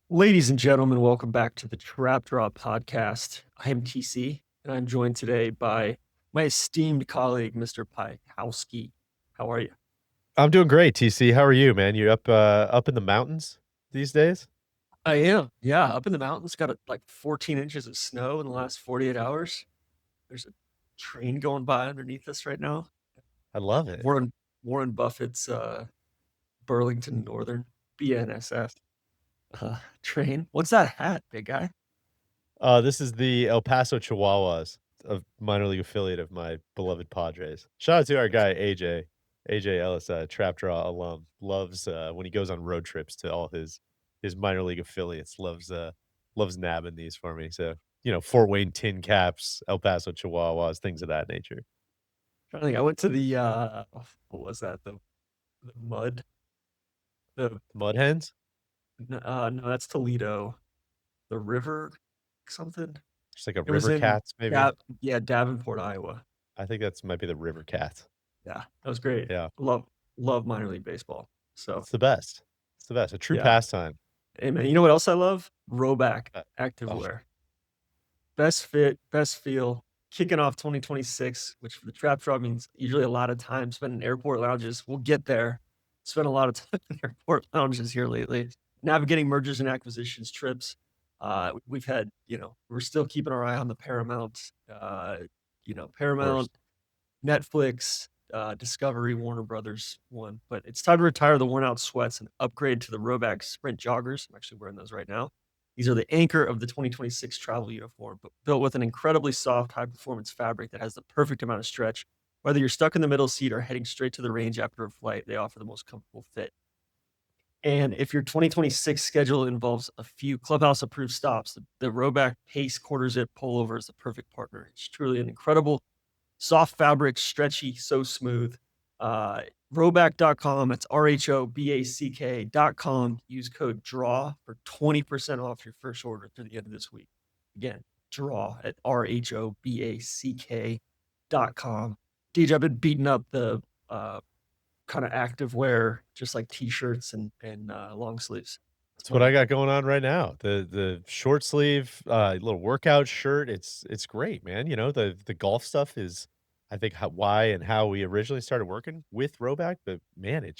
Ladies and gentlemen, welcome back to the Trap Draw podcast. I am TC, and I'm joined today by my esteemed colleague, Mr. Pikowski. How are you? I'm doing great, TC. How are you, man? You up in the mountains these days? I am. Yeah, up in the mountains, got like 14 inches of snow in the last 48 hours. There's a train going by underneath us right now. I love it. Warren Buffett's Burlington Northern BNSF train. What's that hat, big guy? This is the El Paso Chihuahuas, a minor league affiliate of my beloved Padres. Shout out to our guy AJ Ellis, Trap Draw alum. Loves when he goes on road trips to all his minor league affiliates. Loves nabbing these for me. So Fort Wayne Tin Caps, El Paso Chihuahuas, things of that nature. Trying to think. I went to the what was that? The mud. The Mud Hens, No, that's Toledo. The river something? just like a It was River in Cats, maybe. Davenport, Iowa. I think that's might be the River Cats. Yeah, that was great. Yeah. Love minor league baseball. So, It's the best. It's the best. A true yeah. pastime. Hey, man, you know what else I love? Rhoback Uh, oh, activewear. Best fit, best feel. Kicking off 2026, which for the Trap Draw means usually a lot of time spent in airport lounges. We'll get there. Spent a lot of time in airport lounges here lately, navigating mergers and acquisitions, trips. We've had, we're still keeping our eye on the Paramount, of course. Paramount, Netflix, Discovery, Warner Brothers one. But it's time to retire the worn out sweats and upgrade to the Rhoback Sprint joggers. I'm actually wearing those right now. These are the anchor of the 2026 travel uniform, but built with an incredibly soft, high performance fabric that has the perfect amount of stretch. Whether you're stuck in the middle seat or heading straight to the range after a flight, they offer the most comfortable fit. And if your 2026 schedule involves a few clubhouse approved stops, the Rhoback Pace quarter zip pullover is the perfect partner. It's truly an incredible soft fabric, stretchy, so smooth. Rhoback.com. It's RHOBACK.com. Use code DRAW for 20% off your first order through the end of this week. Again, draw at RHOBACK.com. DJ, I've been beating up the kind of active wear, just like t-shirts and long sleeves. That's what I got going on right now. The short sleeve, little workout shirt. It's great, man. The golf stuff is, I think, why and how we originally started working with Roback. But man, it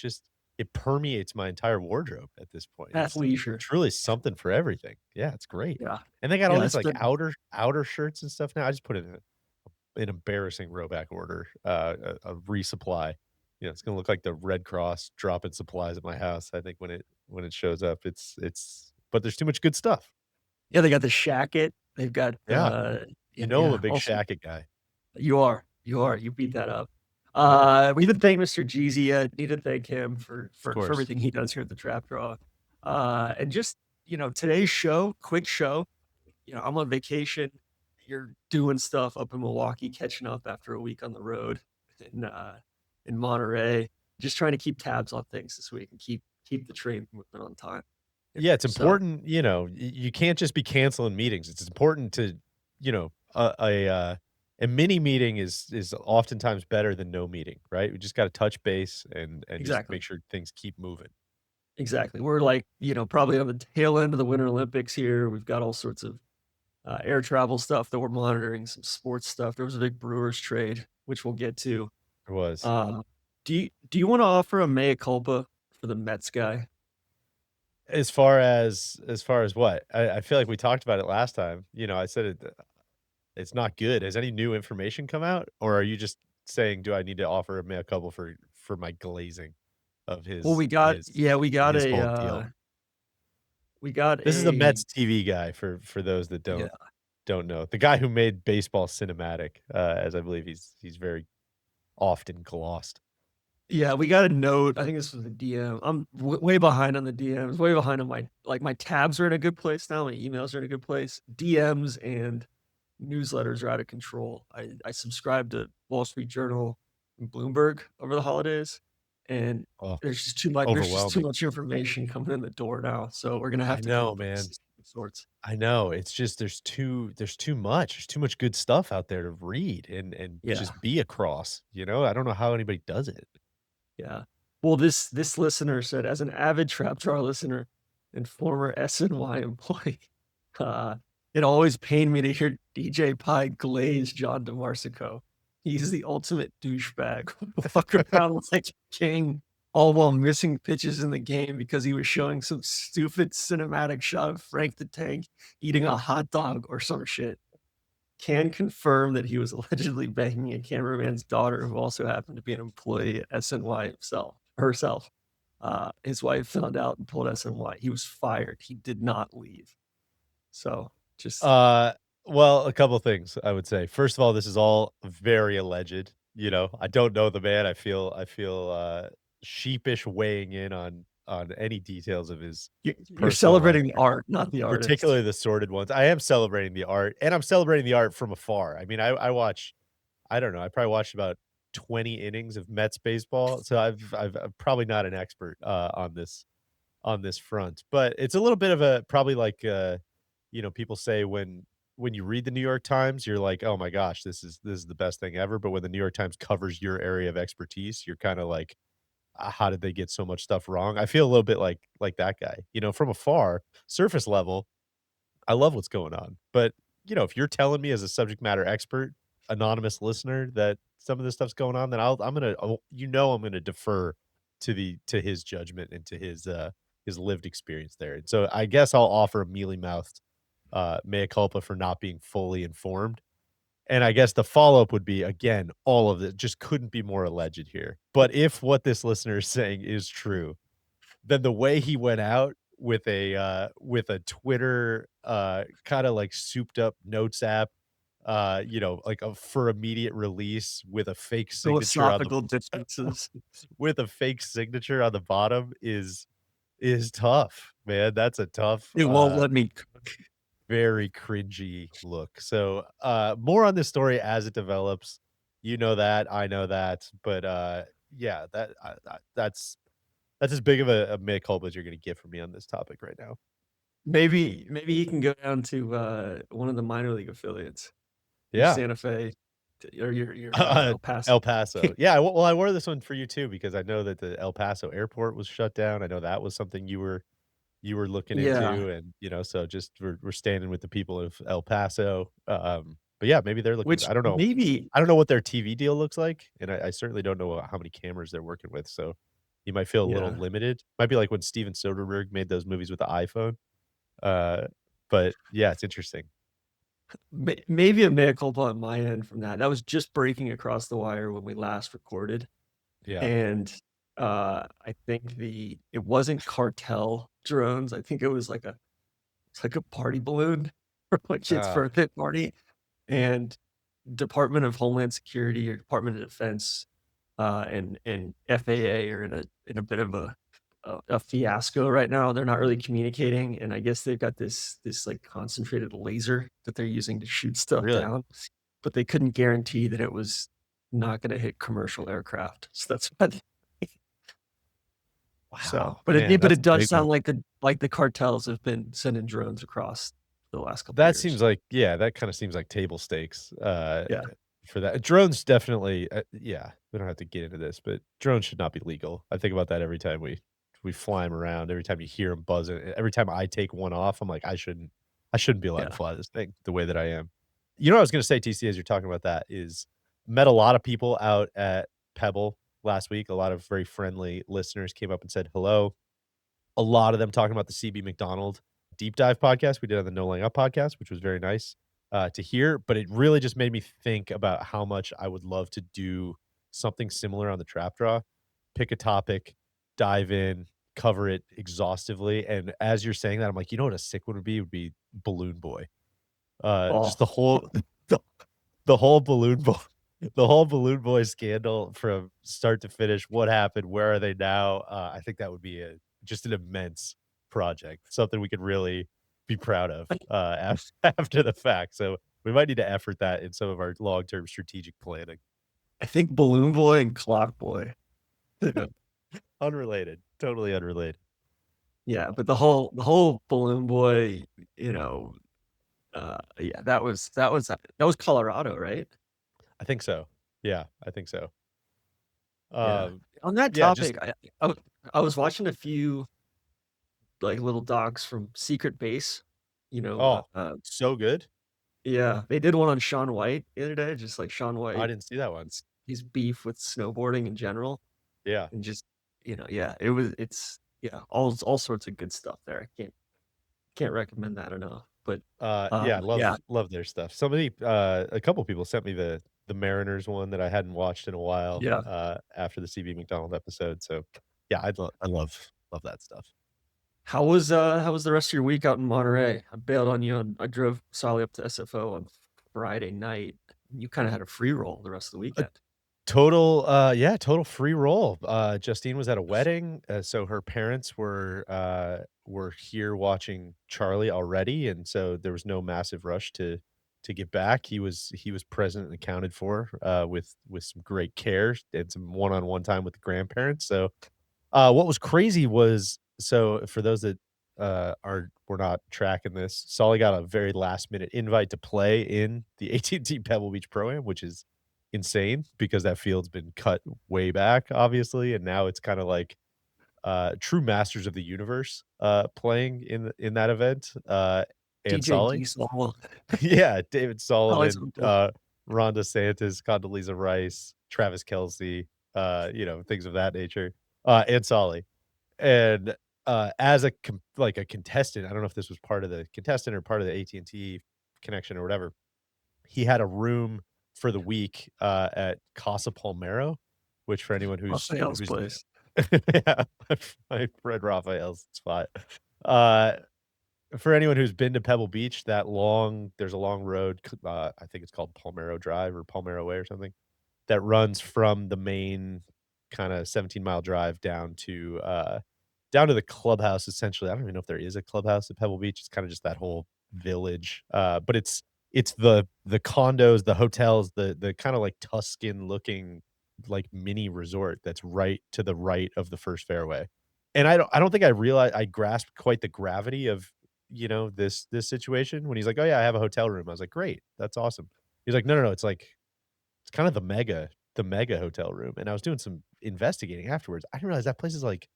permeates my entire wardrobe at this point. It's Athleisure. truly something for everything. Yeah, it's great. Yeah. And they got all Yeah, these it's like been outer shirts and stuff now. I just put in an embarrassing Roback order, a resupply. It's gonna look like the Red Cross dropping supplies at my house, I think, when it shows up. It's but there's too much good stuff. yeah, they got the shacket. They've got Yeah. I'm a big also Shacket guy. you beat that up. We need to thank Mr. Jeezy. Need to thank him for, Of for course. everything he does here at the Trap Draw. And just today's show, quick show. I'm on vacation. You're doing stuff up in Milwaukee, catching up after a week on the road in Monterey. Just trying to keep tabs on things this week and keep the train moving on time. Yeah, it's So important, you can't just be canceling meetings. It's important to, you know, a mini meeting is oftentimes better than no meeting, right? We just gotta touch base and just exactly. make sure things keep moving. Exactly. We're like, probably on the tail end of the Winter Olympics here. We've got all sorts of air travel stuff that we're monitoring, some sports stuff. There was a big Brewers trade, which we'll get to. It was. Uh, do you want to offer a mea culpa for the Mets guy? As far as what? I feel like we talked about it last time. I said it's not good. Has any new information come out? Or are you just saying, do I need to offer a mea culpa for my glazing of Well, his we got his yeah, we got his a whole deal? we got This is the a Mets TV guy for those that yeah don't know. The guy who made baseball cinematic, as I believe he's very often glossed. yeah we got a note. I think this was a DM. I'm way behind on the DMs. Way behind on my tabs are in a good place now. My emails are in a good place. DMs and newsletters are out of control. I subscribed to Wall Street Journal and Bloomberg over the holidays, and Oh, there's just too much. There's just too overwhelming. much information coming in the door now. So we're gonna have I to come know, up with a man. system of sorts. I know. It's just there's too much. There's too much good stuff out there to read and Yeah, just be across, I don't know how anybody does it. yeah. Well, this listener said, as an avid Trap Jar listener, and former SNY employee. Uh, it always pained me to hear DJ Pie glaze John DeMarsico. He's the ultimate douchebag. Walk around like a king, all while missing pitches in the game because he was showing some stupid cinematic shot of Frank the Tank eating a hot dog or some shit. Can confirm that he was allegedly banging a cameraman's daughter who also happened to be an employee at SNY herself. His wife found out and told SNY he was fired. He did not leave. So just Uh, well, a couple things I would say. First of all, this is all very alleged. You know, I don't know the man. I feel sheepish weighing in on any details of his you're personal life, celebrating the art, not the artist. particularly the sordid ones. I am celebrating the art, and I'm celebrating the art from afar. I mean, I watch. I don't know. I probably watched about 20 innings of Mets baseball, so I'm probably not an expert on this front. But it's a little bit of a probably like you know, people say when you read the New York Times, you're like, "Oh my gosh, this is the best thing ever." But when the New York Times covers your area of expertise, you're kind of like, how did they get so much stuff wrong?" I feel a little bit like that guy. You know, from afar, surface level, I love what's going on. But, you know, if you're telling me as a subject matter expert, anonymous listener, that some of this stuff's going on, then I'm gonna you know I'm gonna defer to his judgment and to his lived experience there. And so I guess I'll offer a mealy-mouthed mea culpa for not being fully informed. And I guess the follow-up would be, again, all of it just couldn't be more alleged here. But if what this listener is saying is true, then the way he went out with a Twitter, kinda, like, souped up notes app, you know, like, a for immediate release with a fake signature on the Philosophical differences. with a fake signature on the bottom is tough, man. That's a tough, It won't let me cook. very cringy look. So, more on this story as it develops. You know that, I know that, but, yeah, that's as big of a mea culpa as you're gonna get from me on this topic right now. Maybe he can go down to one of the minor league affiliates, your Yeah. Santa Fe, or your Uh, El Paso. El Paso. Yeah, well, I wore this one for you too because I know that the El Paso airport was shut down. I know that was something you were looking Yeah, into and, you know, so just we're standing with the people of El Paso. But yeah, maybe they're looking which I don't know. maybe I don't know what their TV deal looks like, and I certainly don't know how many cameras they're working with, so you might feel a little yeah. limited. Might be like when Steven Soderbergh made those movies with the iPhone. Uh, but yeah, it's interesting. Maybe a mea culpa on my end from that. That was just breaking across the wire when we last recorded, Yeah. and I think it wasn't cartel drones. I think it was like it's like a party balloon for like kid's Ah, birthday party, and Department of Homeland Security or Department of Defense and FAA are in a bit of a fiasco right now. They're not really communicating, and I guess they've got this like concentrated laser that they're using to shoot stuff really? down, but they couldn't guarantee that it was not going to hit commercial aircraft. So that's why. So, Wow, but man, but that's it a does big one. sound like the cartels have been sending drones across the last couple of That years. seems like yeah, that kinda seems like table stakes, Yeah, for that. Drones definitely, yeah, we don't have to get into this, but drones should not be legal. I think about that every time we fly them around, every time you hear them buzzing, every time I take one off, I'm like, I shouldn't be allowed to yeah. fly this thing the way that I am." You know what I was gonna say, TC, as you're talking about that is met a lot of people out at Pebble last week. A lot of very friendly listeners came up and said hello. A lot of them talking about the CB McDonald deep dive podcast we did on the No Laying Up podcast, which was very nice, to hear, but it really just made me think about how much I would love to do something similar on the Trap Draw. Pick a topic, dive in, cover it exhaustively, and as you're saying that, I'm like, "You know what a sick one would be? Would be Balloon Boy." Just Oh, the the whole Balloon Boy the whole Balloon Boy scandal from start to finish, what happened, where are they now? I think that would be a just an immense project, something we could really be proud of, after the fact, so we might need to effort that in some of our long-term strategic planning. I think Balloon Boy and Clock Boy. Unrelated, totally unrelated. Yeah, but the whole Balloon Boy, you know, yeah, that was Colorado, right? I think so. Yeah, I think so. Yeah. Um, On that yeah, just topic, I was watching a few like, little docs from Secret Base, you know, Oh, so good. yeah, they did one on Shaun White the other day, just, like, Shaun Oh, I White, didn't see that one. his beef with snowboarding in general, Yeah. and just, yeah, it's yeah, all sorts of good stuff there. I can't recommend that enough, but, Yeah, yeah, love their stuff. Somebody, a couple people sent me the Mariners one that I hadn't watched in a while, yeah. after the CB McDonald episode, so, yeah, I love that stuff. How was the rest of your week out in Monterey? I bailed on you I drove Solly up to SFO on Friday night. You kinda had a free roll the rest of the weekend. Total, yeah, total free roll. Justine was at a wedding, so her parents were here watching Charlie already, and so there was no massive rush to get back. He was present and accounted for, with some great care and some one-on-one time with the grandparents. So what was crazy was so for those that, are were not tracking this, Solly got a very last minute invite to play in the AT&T Pebble Beach Pro-Am, which is insane because that field's been cut way back, obviously, and now it's kinda like, true masters of the universe, playing in that event, and DJ Solly. Diesel, Yeah, David Solly's Sullivan, uncle. Ron DeSantis, Condoleezza Rice, Travis Kelce, things of that nature, and Solly. And, as like a contestant, I don't know if this was part of the contestant or part of the AT&T connection or whatever, he had a room for the week, at Casa Palmero, which for anyone Raphael's who's place. yeah, my friend Raphael's spot. Uh, for anyone who's been to Pebble Beach, there's a long road, I think it's called Palmero Drive or Palmero Way or something, that runs from the main kinda 17-mile drive down to the clubhouse, essentially. I don't even know if there is a clubhouse at Pebble Beach. It's kinda just that whole village, but it's the condos, the hotels, the kinda, like, Tuscan-looking, like, mini resort that's right to the right of the first fairway. And I don't think I grasped quite the gravity of, this situation when he's like, "Oh, yeah, I have a hotel room." I was like, "Great, that's awesome." He's like, "No, no, no, it's kind of the mega hotel room," and I was doing some investigating afterwards. I didn't realize that place is like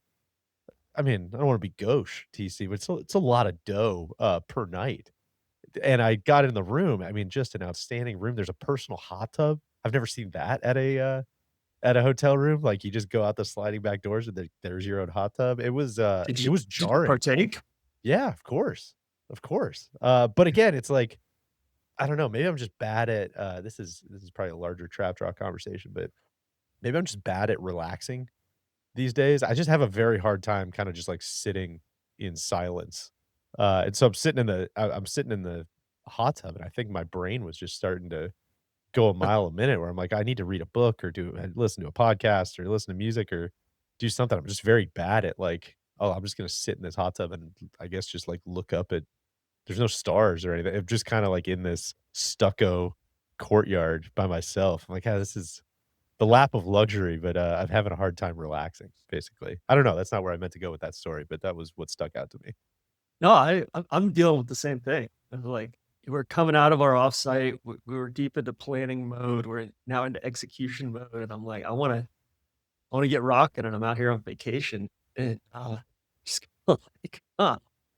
I mean, I don't wanna be gauche, TC, but it's a lot of dough, per night, and I got in the room, I mean, just an outstanding room. There's a personal hot tub. I've never seen that at a hotel room, like, you just go out the sliding back doors and there's your own hot tub. It was Did you jarring. partake? Yeah, of course, of course, but again, it's like, I don't know, maybe I'm just bad at, this is probably a larger trap draw conversation, but maybe I'm just bad at relaxing these days. I just have a very hard time kinda just, like, sitting in silence, and so I'm sitting in the hot tub, and I think my brain was just starting to go a mile a minute where I'm like, "I need to read a book or listen to a podcast or listen to music or do something." I'm just very bad at, like, "Oh, I'm just gonna sit in this hot tub and I guess just, like, look up at" there's no stars or anything. I'm just kinda, like, in this stucco courtyard by myself. I'm like, "Ah, this is the lap of luxury," but, I'm having a hard time relaxing, basically. I don't know, that's not where I meant to go with that story, but that was what stuck out to me. No, I'm dealing with the same thing. It's like, we're coming out of our offsite, we were deep into planning mode, we're now into execution mode, and I'm like, I wanna get rocking, and I'm out here on vacation, and, just like,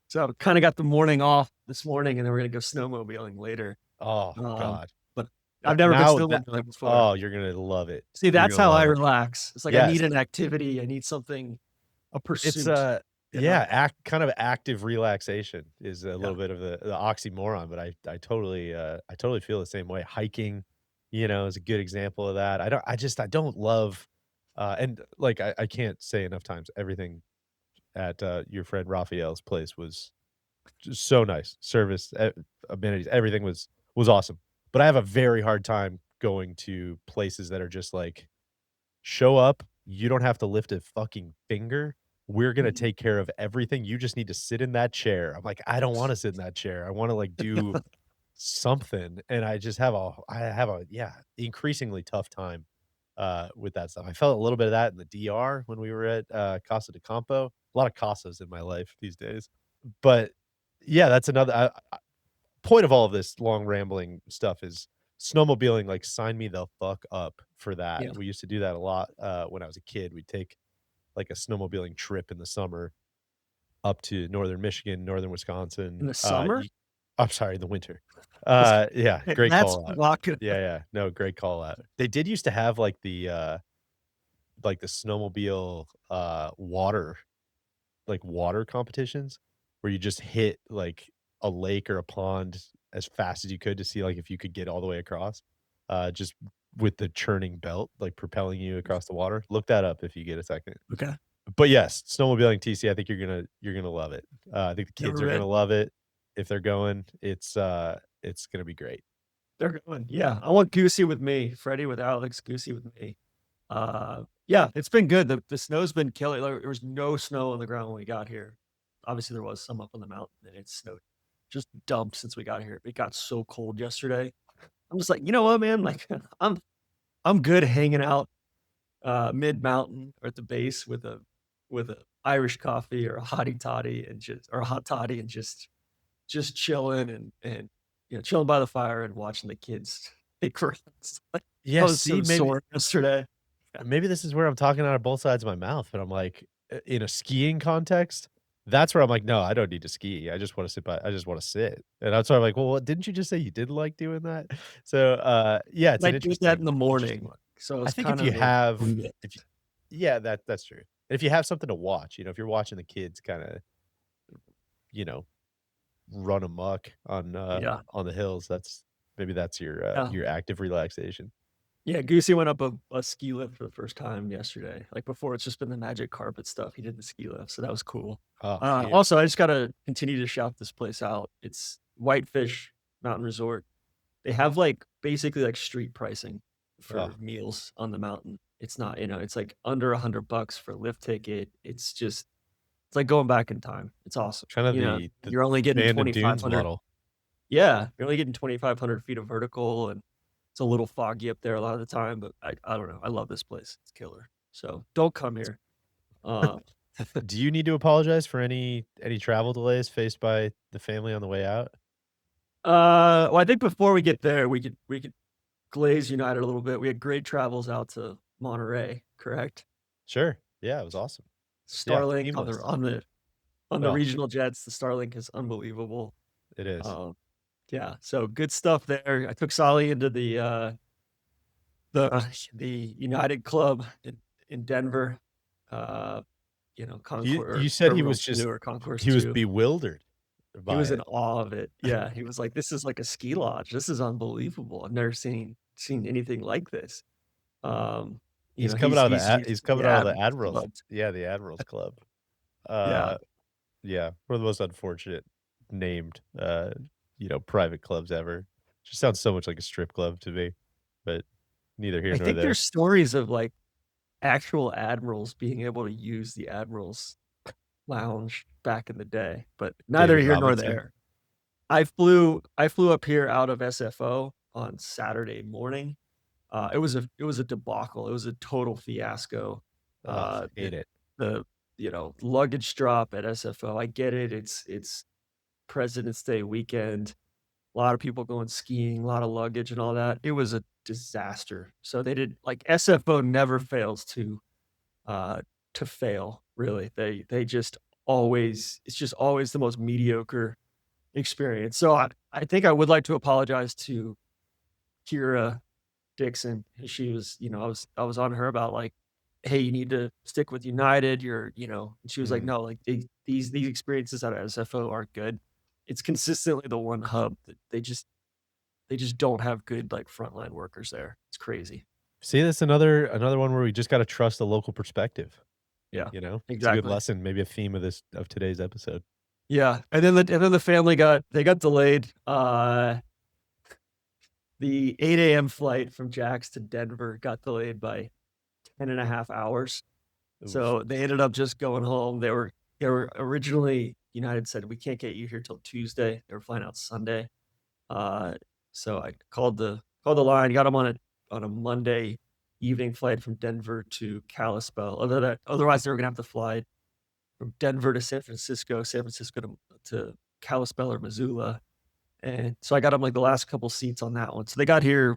so I kinda got the morning off this morning, and then we're gonna go snowmobiling later, Oh, um, god. but I've That never been now that snowmobiling before. oh, you're gonna love it. See, You're that's gonna how I love it. relax. It's like I need Yes. an activity, I need something a It's, pursuit, you know? yeah, kind of active relaxation is a Yeah. little bit of the oxymoron, but I totally feel the same way. Hiking, is a good example of that. I don't love, and, like, I can't say enough times, everything at, your friend Raphael's place was just so nice. Service, amenities, everything was awesome. But I have a very hard time going to places that are just like, "Show up, you don't have to lift a fucking finger. We're gonna Mhm. take care of everything. You just need to sit in that chair." I'm like, "I don't wanna sit in that chair. I wanna, like, do something." And I have a yeah, increasingly tough time, with that stuff. I felt a little bit of that in the DR when we were at, Casa de Campo. A lot of Casas in my life these days. But, yeah, that's another point of all of this long rambling stuff is snowmobiling, like, sign me the fuck up for that. Yeah. We used to do that a lot, when I was a kid. We'd take, like, a snowmobiling trip in the summer, up to northern Michigan, northern In Wisconsin. the summer? You I'm sorry, in the winter. Just Yeah, hey, great that's call out. walking. Yeah, yeah. No, great call out. They did used to have, like the snowmobile, water competitions where you just hit, like, a lake or a pond as fast as you could to see, like, if you could get all the way across, just with the churning belt, like, propelling you across the water. Look that up if you get a second. Okay. But yes, snowmobiling TC, I think you're gonna love it. I think the kids Never are gonna been. love it. If they're going, it's gonna be great. They're going. Yeah, I want Goosey with me, Freddie with Alex, Goosey with me. Yeah, it's been good. The snow's been killing. Like, there was no snow on the ground when we got here. Obviously, there was some up on the mountain, and it snowed just dumped since we got here. It got so cold yesterday. I'm just like, you know what, man? Like, I'm good hanging out mid mountain or at the base with a Irish coffee or a hottie toddy and just or a hot toddy and just chilling and chilling by the fire and watching the kids make runs. Like, I Yeah, was see, so maybe sore yesterday. Yeah. maybe this is where I'm talking out of both sides of my mouth, but I'm like, in a skiing context, that's where I'm like, "No, I don't need to ski. I just wanna sit." And that's why I'm like, "Well, didn't you just say you did like doing that?" So, yeah, it's And I an did that in the interesting morning, one. so I it's think if kind you of a have limit. if you Yeah, that's true. If you have something to watch, if you're watching the kids kinda, you know, run amok Yeah, on the hills, that's yeah. your active relaxation. Yeah, Goosey went up a ski lift for the first time yesterday. Like, before, it's just been the magic carpet stuff. He did the ski lift, so that was cool. Oh, yeah. Also, I just gotta continue to shout this place out. It's Whitefish Mountain Resort. They have, like, basically, like, street pricing Oh, for meals on the mountain. It's not, it's, like, under $100 for a lift ticket. It's like going back in time. It's awesome. kind of the You're only getting Band of Dunes 2,500. model. Yeah, you're only getting 2,500 feet of vertical, and it's a little foggy up there a lot of the time, but I don't know. I love this place. It's killer. So, don't come here. Uh, Do you need to apologize for any travel delays faced by the family on the way out? well, I think before we get there, we could glaze United a little bit. We had great travels out to Monterey, correct? Sure. Yeah, it was awesome. Yeah, Starlink on the seamless. on the Oh, regional jets, the Starlink is unbelievable. it is. Um, yeah, so good stuff there. I took Solly into the United Club in Denver, uh, You Concourse said Terminal 2 or Concourse he was 2. bewildered He by was in it. awe of it. Yeah, he was like, "This is like a ski lodge. This is unbelievable. I've never seen anything like this." Um, he's He's in the coming out of the Admirals Admirals. Club. Yeah, the Admirals Club. Yeah. Uh, yeah, one of the most unfortunate named, private clubs ever. Just sounds so much like a strip club to me, but neither here I nor think there's there. stories of, like, actual admirals being able to use the Admirals lounge back in the day, but neither David here nor Robinson. there. I flew up here out of SFO on Saturday morning. It was a debacle. It was a total fiasco. Ugh, The hate it. the, luggage drop at SFO. I get it. It's President's Day weekend. A lot of people going skiing, a lot of luggage and all that. It was a disaster. So they did like SFO never fails uh to fail, really. They just always it's just always the most mediocre experience. So I think I would like to apologize to Kira Dixon. She was, I was on her about like, "Hey, you need to stick with United. And she was like, Mm. "No, like these experiences out of SFO aren't good." It's consistently the one hub that they just don't have good like frontline workers there. It's crazy. See, that's another one where we just gotta trust the local perspective, Yeah, It's a good exactly. lesson, maybe a theme of today's episode. Yeah, and then the family got delayed. The 8 a.m. flight from Jax to Denver got delayed by 10.5 hours. Oof. So they ended up just going home. They were originally United said, "We can't get you here till Tuesday." They were flying out Sunday. Uh, so I called the line, got them on a Monday evening flight from Denver to Kalispell. Otherwise, they were gonna have to fly from Denver to San Francisco to Kalispell or Missoula. And so I got them like the last couple seats on that one. So they got here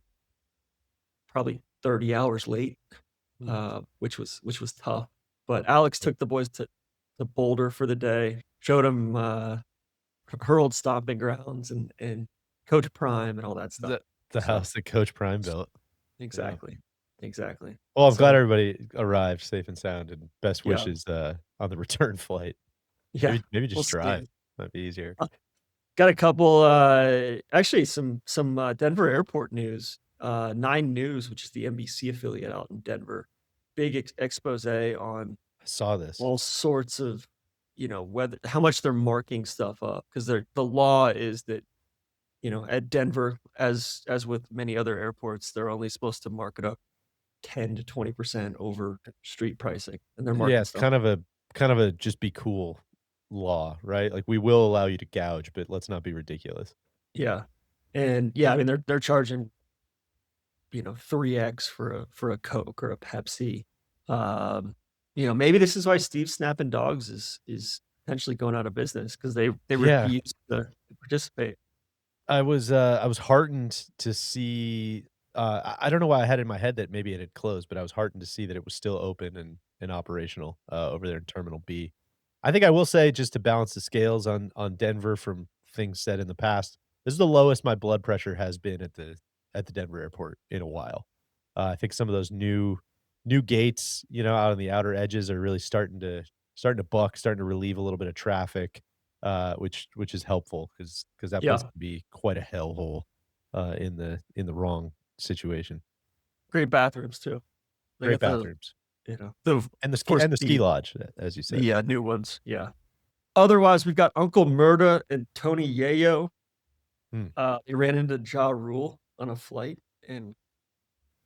probably 30 hours late, Mm. which was tough. But Alex took the boys to Boulder for the day, showed him, her old stomping grounds and Coach Prime and all that stuff. The So house that Coach Prime built. Yeah. exactly, exactly. Well, I'm glad So, everybody arrived safe and sound, and best yeah, wishes, on the return flight. yeah, Maybe we'll just drive. see. Might be easier. Got a couple, actually some Denver airport news. 9 News, which is the NBC affiliate out in Denver, big expose on I saw this. all sorts of, whether how much they're marking stuff up because the law is that, at Denver, as with many other airports, they're only supposed to mark it up 10 to 20% over street pricing, and they're Yeah, marking it's stuff. kind of a just be cool law, right? Like, we will allow you to gouge, but let's not be ridiculous. Yeah, and yeah, I mean they're charging 3x for a Coke or a Pepsi. Um, maybe this is why Steve Snapping Dogs is potentially going out of business because they Yeah. refuse to participate. I was heartened to see, I don't know why I had in my head that maybe it had closed, but I was heartened to see that it was still open and operational, over there in Terminal B. I think I will say, just to balance the scales on Denver from things said in the past, this is the lowest my blood pressure has been at the Denver airport in a while. I think some of those new gates, out on the outer edges are really starting to buck, starting to relieve a little bit of traffic, which is helpful because that place Yeah, can be quite a hellhole, in the wrong situation. great bathrooms too. They Great got the bathrooms. of And course the ski lodge, as you said. the new ones. Yeah. Otherwise, we've got Uncle Murda and Tony Yayo. Hmm. They ran into Ja Rule on a flight, and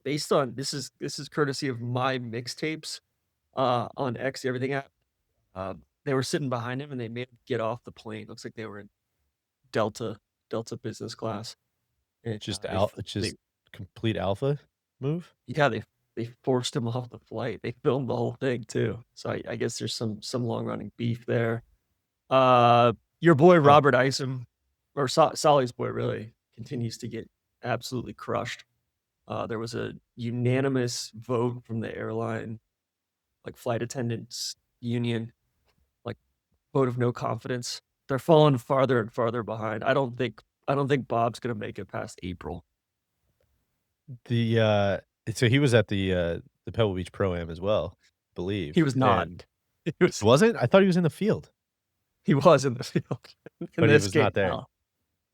based on this is courtesy of my mixtapes on X, the Everything app. They were sitting behind him and they made him get off the plane. Looks like they were in Delta Delta business class, and they Just complete alpha move? yeah they forced him off the flight. They filmed the whole thing too. So I guess there's some long running beef there. Your boy Huh. Robert Isom, or Solly's boy, really continues to get absolutely crushed. There was a unanimous vote from the airline, like flight attendants union, like vote of no confidence. They're falling farther and farther behind. I don't think Bob's gonna make it past April. The, so he was at the Pebble Beach Pro-Am as well, He believe, was not. and He was wasn't? I thought he was in the field, he was in the field in but he this was game not there. now.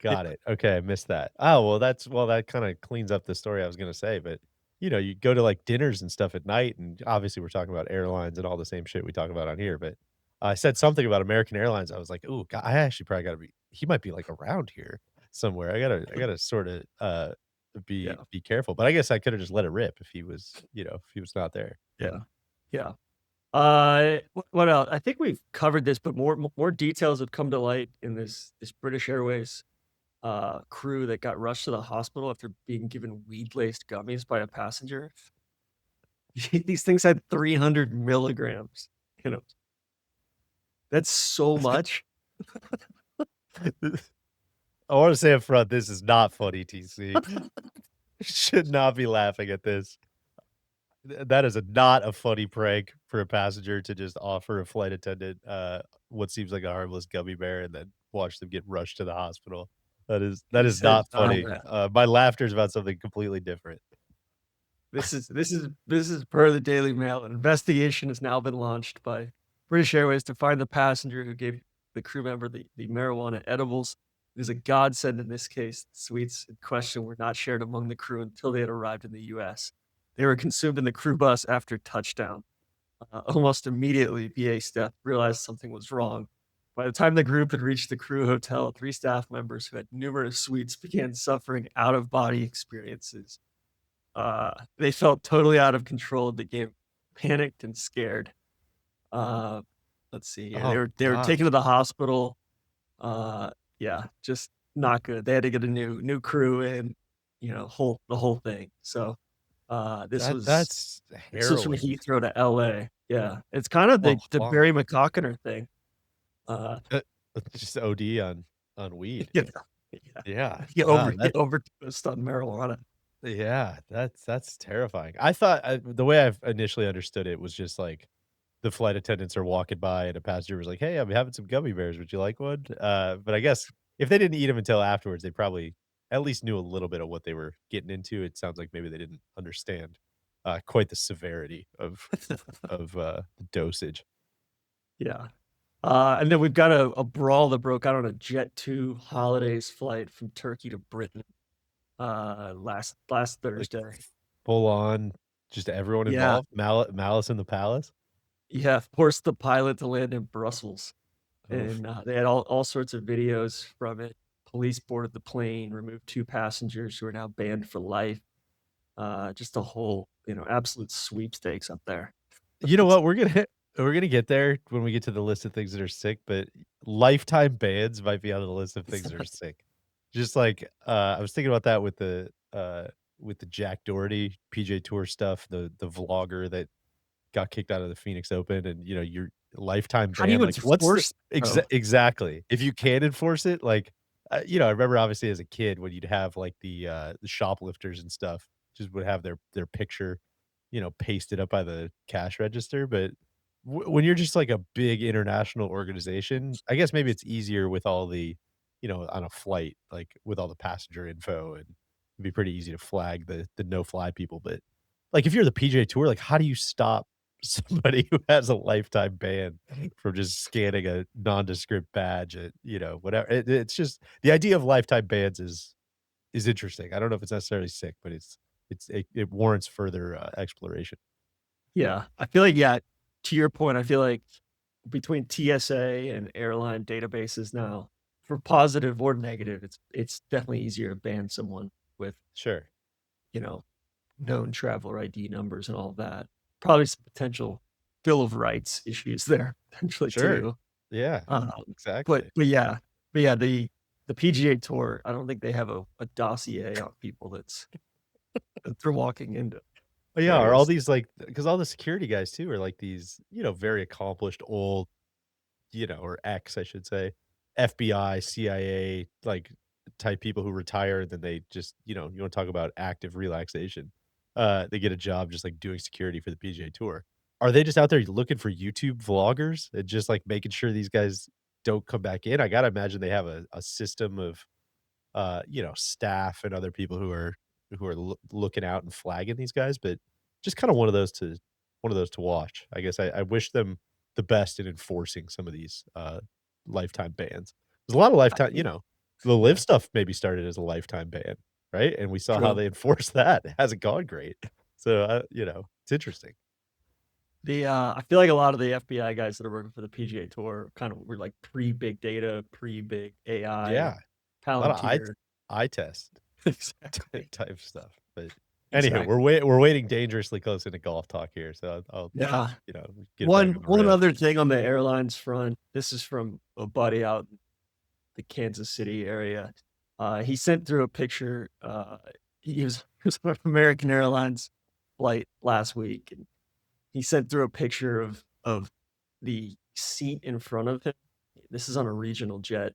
Yeah, Got it. Okay, I missed that. Oh, well, that kinda cleans up the story I was gonna say, but, you go to, like, dinners and stuff at night, and obviously we're talking about airlines and all the same shit we talk about on here, but I said something about American Airlines. I was like, "Ooh, I actually probably gotta be he might be, like, around here somewhere. I gotta sorta, yeah, be careful," but I guess I coulda just let it rip if he was, if he was not there. yeah, yeah. What else? I think we've covered this, but more details have come to light in this British Airways crew that got rushed to the hospital after being given weed-laced gummies by a passenger. These things had 300 milligrams, you know? That's so much. I wanna say up front, this is not funny, TC. Should not be laughing at this. That is not a funny prank for a passenger to just offer a flight attendant, what seems like a harmless gummy bear and then watch them get rushed to the hospital. That He is said, not funny. My laughter is about something completely different. this is per the Daily Mail. An investigation has now been launched by British Airways to find the passenger who gave the crew member the marijuana edibles. It is a godsend in this case. The sweets in question were not shared among the crew until they had arrived in the US. They were consumed in the crew bus after touchdown. Almost immediately, BA staff realized something was wrong. By the time the group had reached the crew hotel, 3 staff members who had numerous suites began suffering out of body experiences. They felt totally out of control of the game, panicked and scared. Uh, let's see here. They Oh were they were taken gosh. to the hospital. Yeah, just not good. They had to get a new crew in, the whole thing. So this was That's this was from harrowing. Heathrow to LA. Yeah. It's kind of Oh, the wow. Barry McCockiner thing. Uh, Uh, just OD on weed. you know, yeah. Yeah. He overdosed on marijuana. Yeah, that's terrifying. I thought the way I've initially understood it was just, like, the flight attendants are walking by and a passenger was like, "Hey, I'm having some gummy bears. Would you like one?" But I guess if they didn't eat them until afterwards, they probably at least knew a little bit of what they were getting into. It sounds like maybe they didn't understand, quite the severity of the dosage. Yeah. And then we've got a brawl that broke out on a Jet2 Holidays flight from Turkey to Britain, last Like, Thursday. full on, just everyone Yeah. involved? Malice in the Palace? Yeah, forced the pilot to land in Brussels, Oof. and, they had all sorts of videos from it. Police boarded the plane, removed 2 passengers who are now banned for life. Just a whole, absolute sweepstakes up there. You know It's what? We're gonna get there when we get to the list of things that are sick, but lifetime bans might be on the list of things that are sick. Just like, I was thinking about that with the Jack Doherty PJ Tour stuff, the vlogger that got kicked out of the Phoenix Open and, your lifetime how do ban, you like, what's the enforce though? exactly. If you can enforce it, like, I remember obviously as a kid when you'd have, like, the shoplifters and stuff just would have their picture, pasted up by the cash register, but when you're just, like, a big international organization, I guess maybe it's easier with all the on a flight, like, with all the passenger info, and it'd be pretty easy to flag the no-fly people, but, like, if you're the PGA Tour, like, how do you stop somebody who has a lifetime ban from just scanning a nondescript badge at, whatever. It's just the idea of lifetime bans is interesting. I don't know if it's necessarily sick, but it warrants further, exploration. Yeah, I feel like to your point, I feel like between TSA and airline databases now, for positive or negative, it's definitely easier to ban someone with, Sure. you know, known traveler ID numbers and all of that. Probably some potential Bill of Rights issues there potentially Sure. too. Yeah, Um, but exactly. but yeah, but yeah, the PGA Tour, I don't think they have a dossier on people that they're walking into But yeah, are all areas. these like because all the security guys too are like these, very accomplished old, or ex, I should say, FBI, CIA, like type people who retire and then they just, you wanna talk about active relaxation. They get a job just like doing security for the PGA Tour. Are they just out there looking for YouTube vloggers and just like making sure these guys don't come back in? I gotta imagine they have a system of staff and other people who are looking out and flagging these guys, but just kinda one of those to watch. I guess I wish them the best in enforcing some of these, lifetime bans. There's a lot of I lifetime think the live yeah, stuff maybe started as a lifetime ban, right? And we saw how true. they enforced that. It hasn't gone great. So, it's interesting. I feel like a lot of the FBI guys that are working for the PGA Tour kind of were like pre-big data, pre-big AI, Yeah. A lot of Palantir. eye test Exactly, type stuff, but anywho, exactly. we're waiting dangerously close into golf talk here, so I'll, Yeah. get back on the One rails. other thing on the airlines front, this is from a buddy out in the Kansas City area. He sent through a picture, he was on an American Airlines flight last week, and he sent through a picture of the seat in front of him. This is on a regional jet.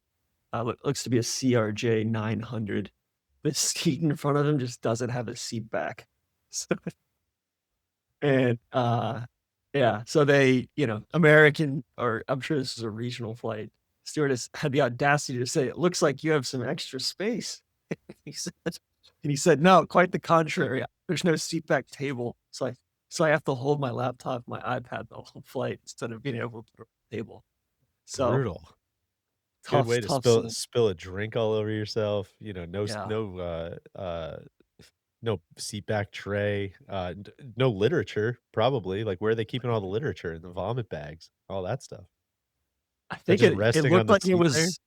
Looks to be a CRJ 900. The seat in front of him just doesn't have a seat back. So, and yeah, so they, American, or I'm sure this is a regional flight. Stewardess had the audacity to say, "It looks like you have some extra space." He said, and he said, "No, quite the contrary. There's no seat back table. So I have to hold my laptop, my iPad the whole flight instead of being able to put it on the table." So Brutal. Good tough, way to tough spill scene. spill a drink all over yourself, Yeah. no seat back tray, no literature, probably, like, where are they keeping all the literature and the vomit bags, all that stuff? I That think just it resting on looked the like it seat there? was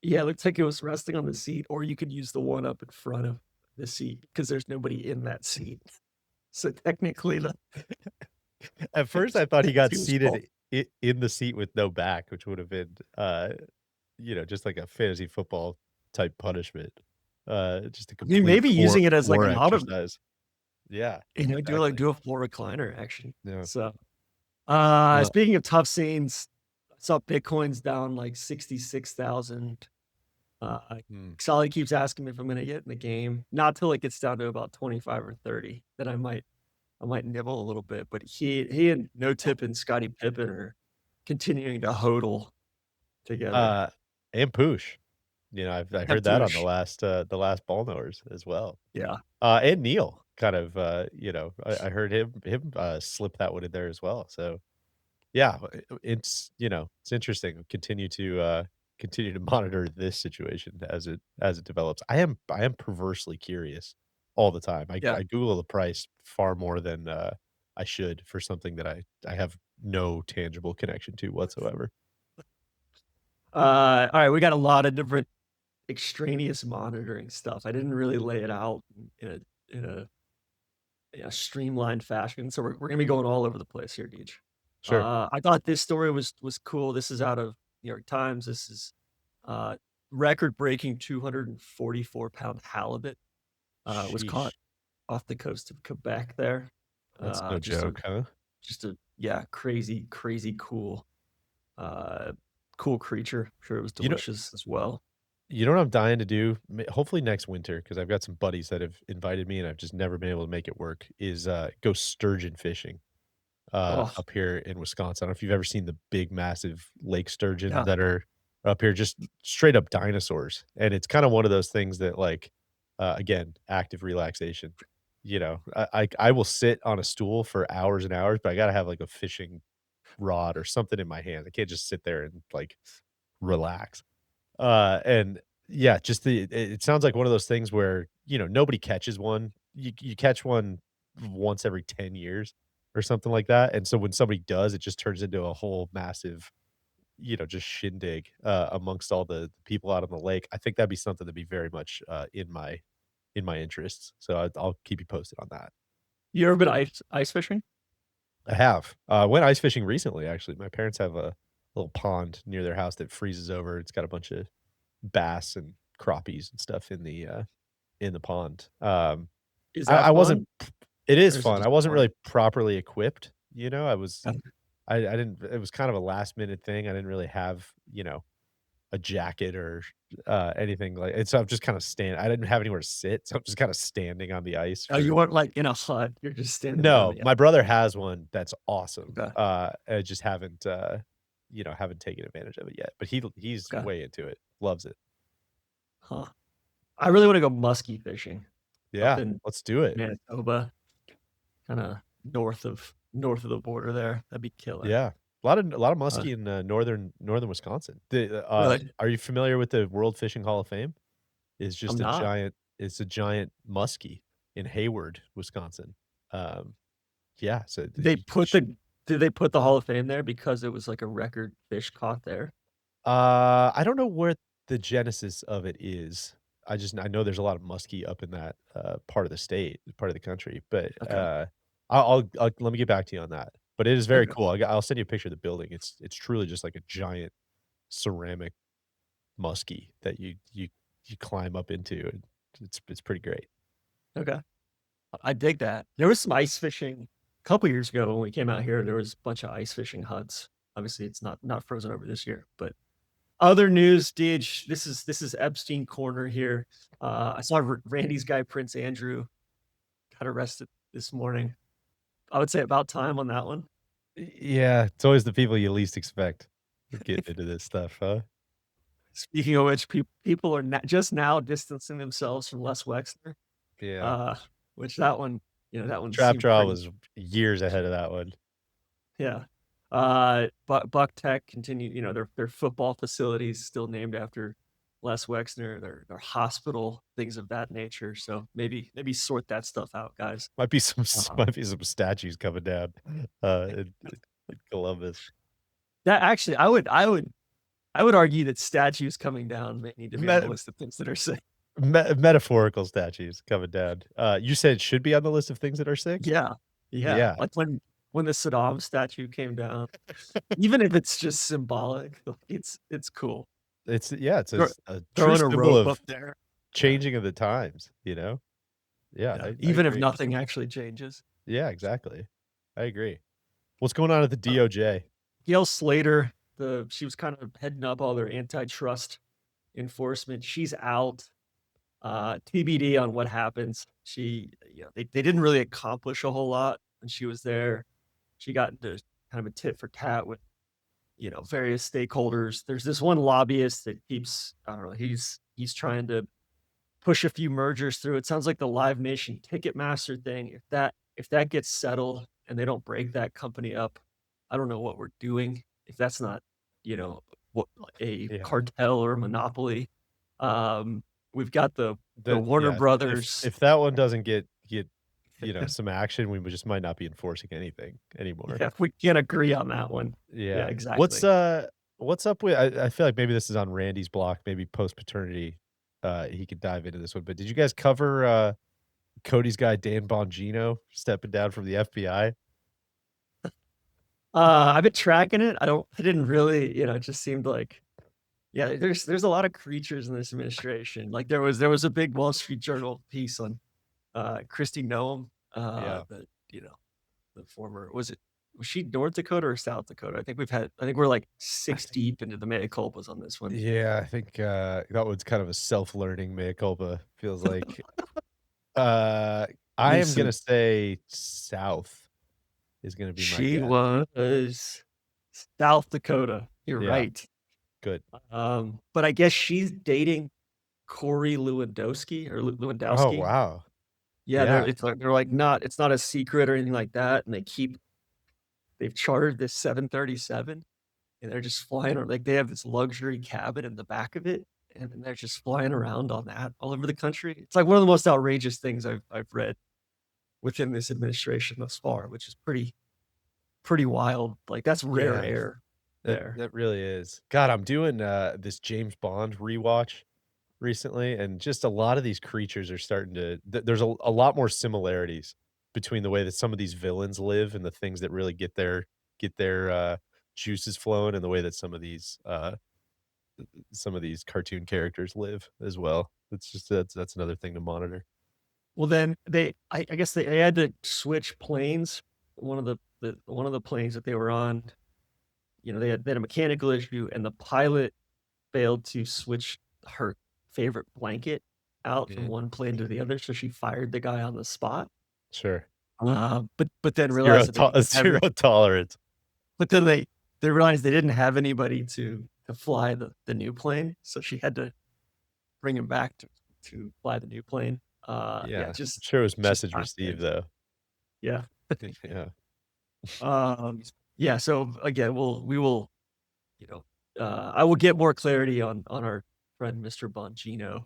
yeah, it looked like it was resting on the seat, or you could use the one up in front of the seat because there's nobody in that seat. So technically the At first, I thought he got he was fault. seated in the seat with no back, which would have been, just like a fantasy football type punishment, just a I mean, complete maybe using it as like floor an auto exercise. Yeah, exactly. do a full recliner action. Yeah. So, Uh, speaking of tough scenes, I saw Bitcoin's down like 66,000. hmm. Solly keeps asking me if I'm gonna get in the game. Not till it gets down to about 25 or 30, then I might I might nibble a little bit, but he and No Tip and Scottie Pippen are continuing to hodl together. Uh, and Poosh. I And heard that on Poosh. the last Ball Knowers as well. Yeah. And Neil kind of, I heard him slip that one in there as well. So yeah, it's interesting. Continue to monitor this situation as it develops. I am perversely curious all the time. Yeah. I Google the price far more than I should for something that I have no tangible connection to whatsoever. Alright, we got a lot of different extraneous monitoring stuff. I didn't really lay it out in a streamlined fashion, so we're gonna be going all over the place here, Deej. Sure. I thought this story was cool. This is out of New York Times. This is, uh, record-breaking 244-pound halibut, was caught Sheesh. off the coast of Quebec there. That's no Just a joke, huh? yeah, crazy, crazy cool, uh, cool creature. I'm sure it was You know delicious as well. you know what I'm dying to do? Hopefully next winter, because I've got some buddies that have invited me and I've just never been able to make it work, is go sturgeon fishing. Oh, Up here in Wisconsin. I don't know if you've ever seen the big, massive lake sturgeon yeah. that are up here, just straight up dinosaurs, and it's kinda one of those things that, like, again, active relaxation, I will sit on a stool for hours and hours, but I gotta have, like, a fishing rod or something in my hand. I can't just sit there and, like, relax. And yeah, just it sounds like one of those things where, nobody catches one. You catch one once every 10 years or something like that, and so when somebody does, it just turns into a whole massive, just shindig, amongst all the people out on the lake. I think that'd be something that'd be very much, in my interests, so I'll keep you posted on that. You ever been ice fishing? I have. Went ice fishing recently, actually. My parents have a little pond near their house that freezes over. It's got a bunch of bass and crappies and stuff in the pond. Is that I fun, wasn't It or is is it fun. just I wasn't boring? really properly equipped, I was Yeah. I didn't it was kind of a last minute thing. I didn't really have, a jacket or, anything like and so I'm just kinda I didn't have anywhere to sit, so I'm just kinda standing on the ice Oh, you for weren't, like, in a hut, you're just standing there on No, the my brother has one that's awesome. okay, I just haven't taken advantage of it yet, but he's okay, way into it, loves it. huh. I really wanna go muskie fishing up Yeah, in let's do it. Manitoba, kinda north of the border there. That'd be killer. Yeah. A lot of Uh, muskie in, northern Wisconsin. really? Are you familiar with the World Fishing Hall of Fame? I'm not. It's a giant muskie in Hayward, Wisconsin. Um, yeah, so Did the they you put sh the did they put the Hall of Fame there because it was, like, a record fish caught there? I don't know where the genesis of it is. I know there's a lot of muskie up in that, part of the state, part of the country, but, Okay, I'll let me get back to you on that. But it is very okay, cool. I'll send you a picture of the building. It's truly just like a giant ceramic muskie that you climb up into, and it's pretty great. okay. I dig that. There was some ice fishing a couple years ago when we came out here, there was a bunch of ice fishing huts. Obviously, it's not frozen over this year, but other news, Deej, this is Epstein corner here. I saw Randy's guy, Prince Andrew, got arrested this morning. I would say about time on that one. Yeah, it's always the people you least expect getting into this stuff, huh? Speaking of which, people are just now distancing themselves from Les Wexner, Yeah. uh, which that one, that one Trap seemed Jaw pretty. was years ahead of that one. Yeah. Buck Tech continue, their football facilities still named after Les Wexner, their hospital, things of that nature. So maybe sort that stuff out, guys. Might be some Uh, might be some statues coming down, in Columbus. that actually, I would argue that statues coming down may need to be on the Met list of things that are sick. metaphorical statues coming down. You said it should be on the list of things that are sick? Yeah, yeah. Yeah. Like when the Saddam statue came down, even if it's just symbolic, like, it's cool. It's Throw, a true throwing a symbol rope up of there. Yeah, changing of the times, you know? Yeah, yeah. I Even if agree. nothing actually changes. Yeah, exactly. I agree. What's going on at the DOJ? Gail Slater, she was kind of heading up all their antitrust enforcement. She's out. TBD on what happens. They didn't really accomplish a whole lot. when she was there. She got into kind of a tit for tat with, various stakeholders. There's this one lobbyist that keeps, I don't know, he's trying to push a few mergers through. It sounds like the Live Nation Ticketmaster thing. If that gets settled and they don't break that company up, I don't know what we're doing. If that's not, you know, what a Yeah. cartel or monopoly. We've got the Warner Yeah, Brothers. if that one doesn't get, some action, we just might not be enforcing anything anymore. Yeah, if we can't agree on that one. Yeah, Yeah. exactly. What's up with I feel like maybe this is on Randy's block, maybe post-paternity, he could dive into this one, but did you guys cover, Cody's guy, Dan Bongino, stepping down from the FBI? I've been tracking it. I didn't really, it just seemed like, yeah, there's a lot of creatures in this administration. Like there was a big Wall Street Journal piece on Christy Noem, Yeah. the former, was she North Dakota or South Dakota? I think we're like I six think deep into the mea culpas on this one. Yeah, I think, that one's kind of a self-learning mea culpa, feels like. Uh, I am Listen, gonna say South is gonna be my she guess. was South Dakota. You're Yeah, right. good. But I guess she's dating Corey Oh, Lewandowski. wow. Yeah, Yeah. they're like not it's not a secret or anything like that, and they've chartered this 737, and they're just flying like, they have this luxury cabin in the back of it, and then they're just flying around on that all over the country. It's like one of the most outrageous things I've read within this administration thus far, which is pretty wild. Like, that's rare Yeah, air that there. that really is. God, I'm doing, this James Bond rewatch recently, and just a lot of these creatures are starting to there's a lot more similarities between the way that some of these villains live and the things that really get their juices flowing and the way that some of these cartoon characters live as well. It's just that's another thing to monitor. Well, then I guess they had to switch planes. One of the planes that they were on, they had a mechanical issue, and the pilot failed to switch her favorite blanket out from Yeah, one plane to the other, so she fired the guy on the spot. sure. But then realized that they didn't have Zero tolerance. but then they realized they didn't have anybody to fly the new plane, so she had to bring him back to fly the new plane. Yeah, Yeah, I'm just sure it was just message not received, good. though. Yeah. Yeah. Um, yeah, so again, we will, I will get more clarity on our friend Mr. Bongino.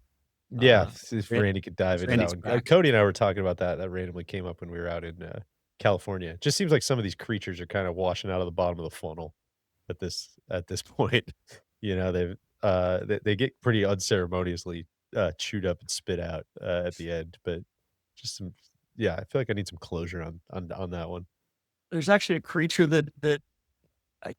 Yeah, Uh, see if Ran Randy could dive into that Randy's one. back. Cody and I were talking about that randomly came up when we were out in, California. Just seems like some of these creatures are kinda washing out of the bottom of the funnel at this point. They get pretty unceremoniously, chewed up and spit out, at the end, but just some yeah, I feel like I need some closure on that one. There's actually a creature that I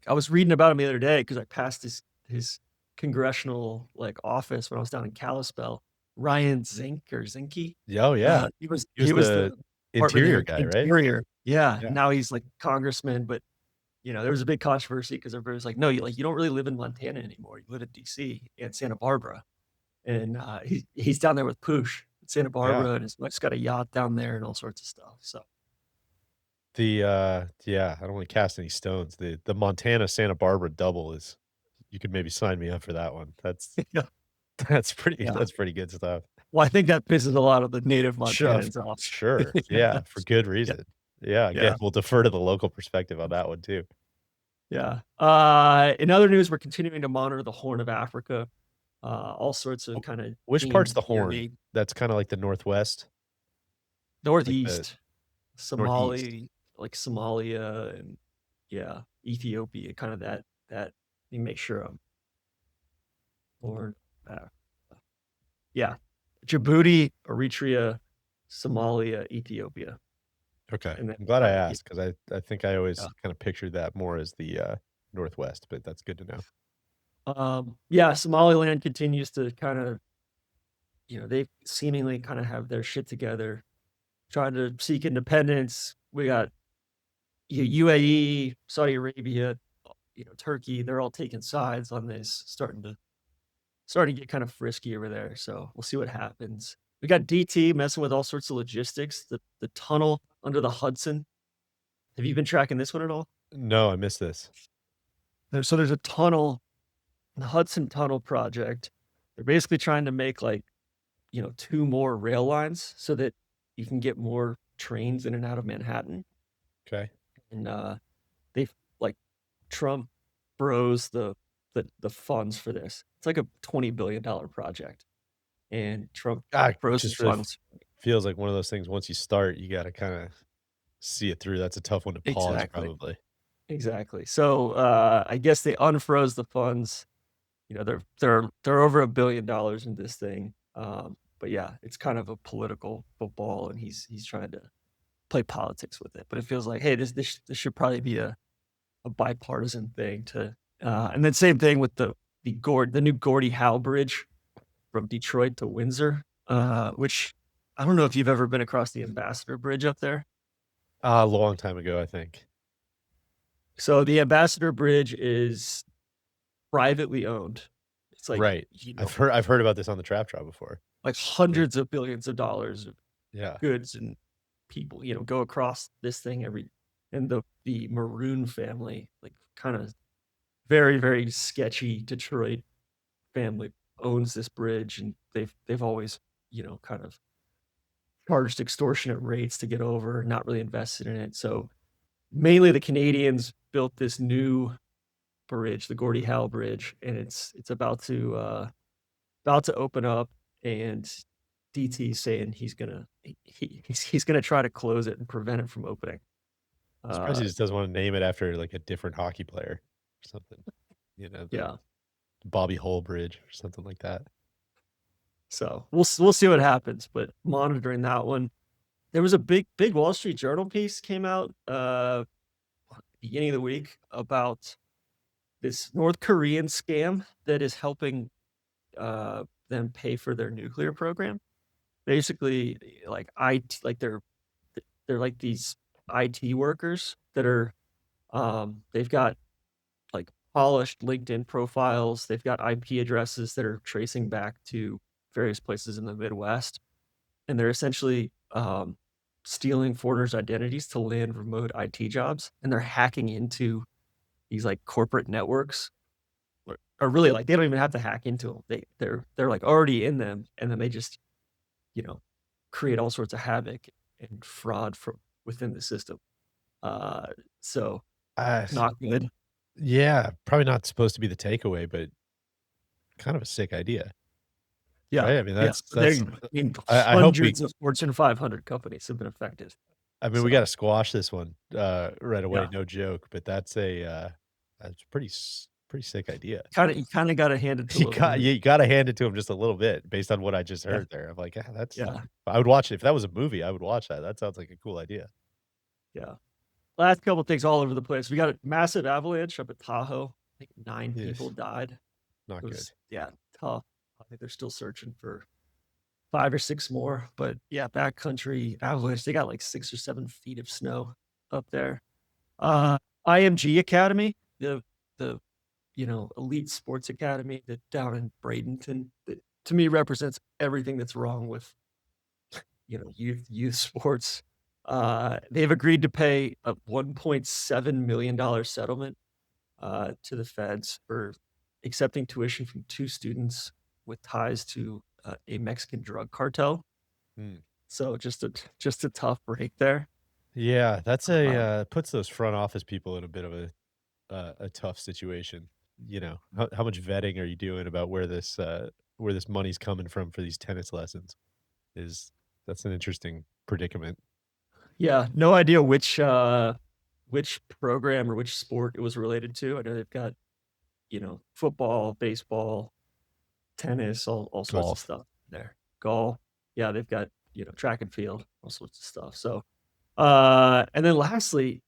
I was reading about him the other day because I passed his congressional, like, office when I was down in Kalispell. Ryan Zink or Zinke. Yeah, oh, yeah. He was He was he was the the Department interior of guy, right? Interior. Yeah, Yeah. now he's, like, congressman, but, there was a big controversy because everybody was like, "No, you don't really live in Montana anymore. You live in DC and Santa Barbara." And, he's down there with Poosh in Santa Yeah. Barbara, and his wife's got a yacht down there and all sorts of stuff, so Yeah, I don't wanna cast any stones. The Montana Santa Barbara double is you could maybe sign me up for that one. That's yeah, that's pretty yeah. that's pretty good stuff. Well, I think that pisses a lot of the native Sure, Montanans off. sure, Yeah, yeah, for good yeah, reason. Yeah, again, yeah, we'll defer to the local perspective on that one too. yeah. In other news, we're continuing to monitor the Horn of Africa. All sorts of W kinda which part's themes the near Horn? me. That's kinda like the Northwest? Like the Northeast, Northeast? Somali like Somalia and, yeah, Ethiopia, kinda that let me make sure I'm Horn of yeah. Djibouti, Eritrea, Somalia, Ethiopia, Okay. and then, I'm glad I yeah, asked 'cause I think I always yeah. kinda pictured that more as the, Northwest, but that's good to know. Yeah, Somaliland continues to kinda, they seemingly kinda have their shit together, trying to seek independence. We got UAE, Saudi Arabia, Turkey, they're all taking sides on this, starting to get kind of frisky over there. So we'll see what happens. We got DT messing with all sorts of logistics. The tunnel under the Hudson. Have you been tracking this one at all? No, I missed this. There's a tunnel, the Hudson Tunnel Project. They're basically trying to make, like, 2 more rail lines so that you can get more trains in and out of Manhattan, Okay. and, they've like, Trump froze the funds for this. It's like a $20 billion project, and Trump It froze the just really funds. feels like one of those things once you start, you gotta kinda see it through. That's a tough one to pause Exactly, probably. exactly. So, I guess they unfroze the funds. They're over $1 billion in this thing, but yeah, it's kind of a political football, and he's trying to play politics with it, but it feels like, hey, this should probably be a bipartisan thing to and then same thing with the new Gordie Howe Bridge from Detroit to Windsor, which I don't know if you've ever been across the Ambassador Bridge up there. A long time ago, I think. So the Ambassador Bridge is privately owned. It's like, Right. I've heard about this on the Trap Trial before. like Yeah. hundreds of billions of dollars of Yeah. goods and people, go across this thing and the Maroon family, like, kinda very, very sketchy Detroit family owns this bridge, and they've always, kind of charged extortionate rates to get over, not really invested in it. So mainly the Canadians built this new bridge, the Gordie Howe Bridge, and it's about to open up, and DT's saying he's gonna try to close it and prevent it from opening. I'm surprised he Uh, just doesn't wanna name it after, like, a different hockey player or something. The yeah. Bobby Hull Bridge or something like that. So we'll see what happens, but monitoring that one. There was a big Wall Street Journal piece came out beginning of the week about this North Korean scam that is helping them pay for their nuclear program. Basically, like they're like these IT workers that are they've got like polished LinkedIn profiles. They've got IP addresses that are tracing back to various places in the Midwest, and they're essentially stealing foreigners' identities to land remote IT jobs, and they're hacking into these like corporate networks, or really like they don't even have to hack into them. They're like already in them, and then they just you know create all sorts of havoc and fraud from within the system. Uh, so Uh, not good. yeah, probably not supposed to be the takeaway, but kind of a sick idea, Yeah, right? I mean, yeah. that's I mean, I hope hundreds of Fortune 500 companies have been affected. we So gotta squash this one, right away, yeah, no joke, but that's pretty sick idea. you kind of got to hand it to a winner. You gotta hand it to him just a little bit based on what I just Yeah, heard there. I'm like, "Yeah, that's." yeah, I would watch it. If that was a movie, I would watch that. That sounds like a cool idea. yeah. Last couple of things all over the place. We got a massive avalanche up at Tahoe. I think 9 people Yes, died. not It good. was, yeah, tough. I think they're still searching for 5 or 6 more, but yeah, backcountry avalanche. They got like 6 or 7 feet of snow up there. Uh, IMG Academy, the elite sports academy that down in Bradenton, that to me represents everything that's wrong with, youth sports. They've agreed to pay a $1.7 million settlement, to the feds for accepting tuition from 2 students with ties to, a Mexican drug cartel. Mm. So just a tough break there. Yeah, that's Uh, puts those front office people in a bit of a tough situation. How much vetting are you doing about where this money's coming from for these tennis lessons? Is That's an interesting predicament. yeah, no idea which program or which sport it was related to. I know they've got, football, baseball, tennis, all sorts of Golf. stuff there. Golf. Yeah, they've got, track and field, all sorts of stuff. So, and then lastly,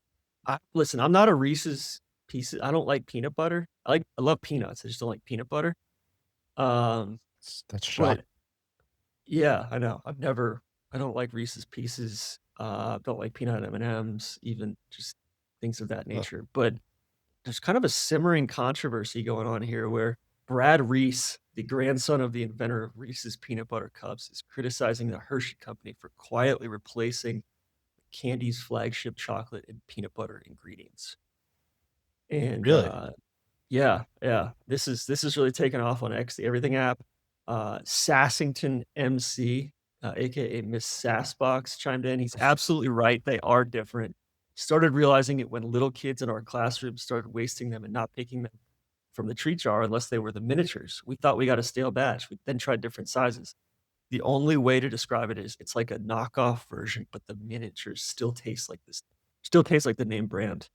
listen, I'm not a Reese's Pieces. I don't like peanut butter. I love peanuts. I just don't like peanut butter. Um, That's but shocking. yeah, I know. I don't like Reese's Pieces. Don't like peanut M&Ms, even just things of that Ugh. nature. But there's kind of a simmering controversy going on here where Brad Reese, the grandson of the inventor of Reese's peanut butter cups, is criticizing the Hershey company for quietly replacing candy's flagship chocolate and peanut butter ingredients. And Really? yeah, yeah, this is really taken off on X, the Everything app. Sassington MC, aka Miss Sassbox, chimed in. He's absolutely right. They are different. Started realizing it when little kids in our classrooms started wasting them and not picking them from the treat jar unless they were the miniatures. We thought we got a stale batch. We then tried different sizes. The only way to describe it is it's like a knockoff version, but the miniatures still taste like the name brand.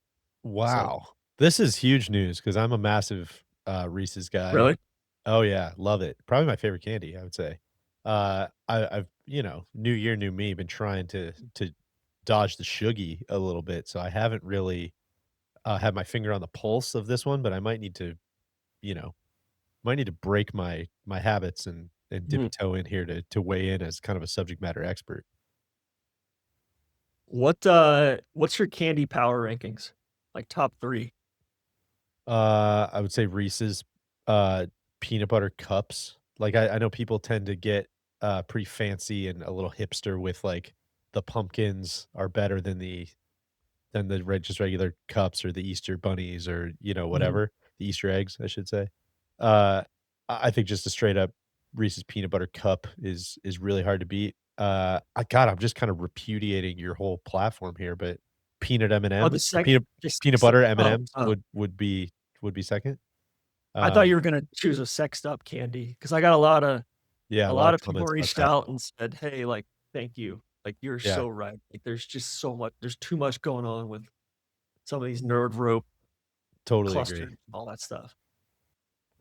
So, Wow. This is huge news because 'cause I'm a massive, Reese's guy. really? Oh, yeah, love it. Probably my favorite candy, I would say. I've, new year, new me, been trying to dodge the shuggy a little bit, so I haven't really, had my finger on the pulse of this one, but I you know, might need to break my habits and dip a Mhm. toe in here to weigh in as kind of a subject matter expert. What's your candy power rankings? Like top 3? I would say Reese's, uh, peanut butter cups. Like, I know people tend to get, pretty fancy and a little hipster with, like, the pumpkins are better than the just regular cups or the Easter bunnies or, Mhm. whatever, the Easter eggs, I should say. Uh, I think just a straight up Reese's peanut butter cup is really hard to beat. I'm just kind of repudiating your whole platform here, but peanut Oh, M&Ms the or sec just peanut se butter oh, M&Ms oh. would be second. I thought Um, you were gonna choose a sexed up candy because I got yeah, a a lot lot of of people comments about reached that. out and said, "Hey, like, thank you. Like, you're Yeah, so right. Like, there's too much going on with some of these nerd rope totally agree. clusters, all that stuff."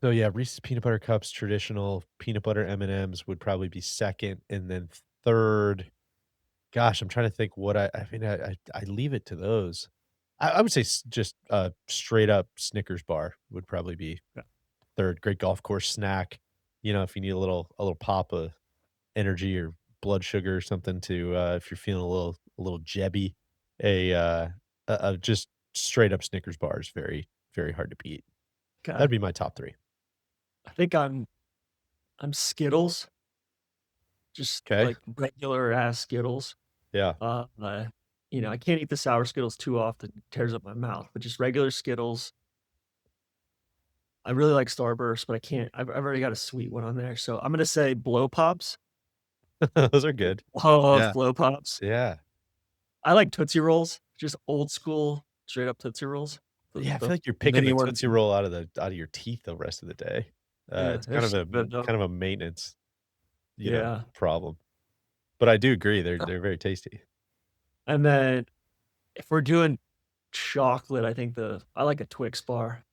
So, yeah, Reese's Peanut Butter Cups, traditional peanut butter M&Ms would probably be second, and then 3rd. Gosh, I'm trying to think what I mean, I leave it to those. I would say just a straight up Snickers bar would probably be Yeah. 3rd. Great golf course snack. If you need a little pop of energy or blood sugar or something to, if you're feeling a little jebby, a just straight up Snickers bar is very, very hard to beat. Okay. That'd be my top 3. I think I'm Skittles, just, Okay. like, regular ass Skittles. Yeah. Uh, uh, I can't eat the sour Skittles too often, it tears up my mouth, but just regular Skittles. I really like Starburst, but I can't I've already got a sweet one on there, so I'm gonna say Blow Pops. Those are good. Love Yeah. Blow Pops. Yeah. I like Tootsie Rolls, just old school, straight up Tootsie Rolls. Yeah, I The feel like you're picking mini the ones. Tootsie Roll out of your teeth the rest of the day. Yeah, It's they're kind of so a good though. kind of a maintenance, Yeah. problem. But I do agree, they're very tasty. And then if we're doing chocolate, I like a Twix bar.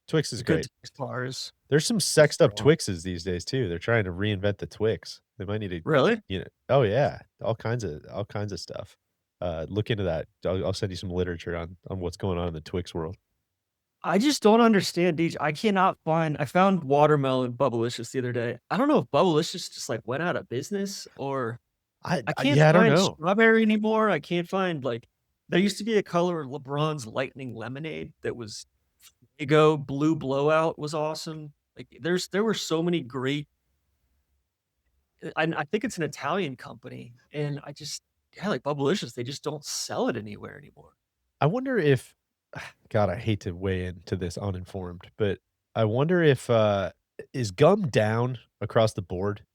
Twix is A good great. Twix bar There's some is sexed up strong. Twixes these days too. They're trying to reinvent the Twix. They might need to, Really? oh yeah, all kinds of stuff. Look into that. I'll send you some literature on what's going on in the Twix world. I just don't understand, Deej. I found watermelon Bubblicious the other day. I don't know if Bubblicious just, like, went out of business or I can't Yeah, I don't find know. strawberry anymore. I can't find, like there used to be a color in LeBron's Lightning Lemonade that was Fuego. Blue Blowout was awesome. Like, there were so many great I think it's an Italian company, and yeah, like Bubblicious, they just don't sell it anywhere anymore. I wonder if God, I hate to weigh into this uninformed, but I wonder if, is gum down across the board?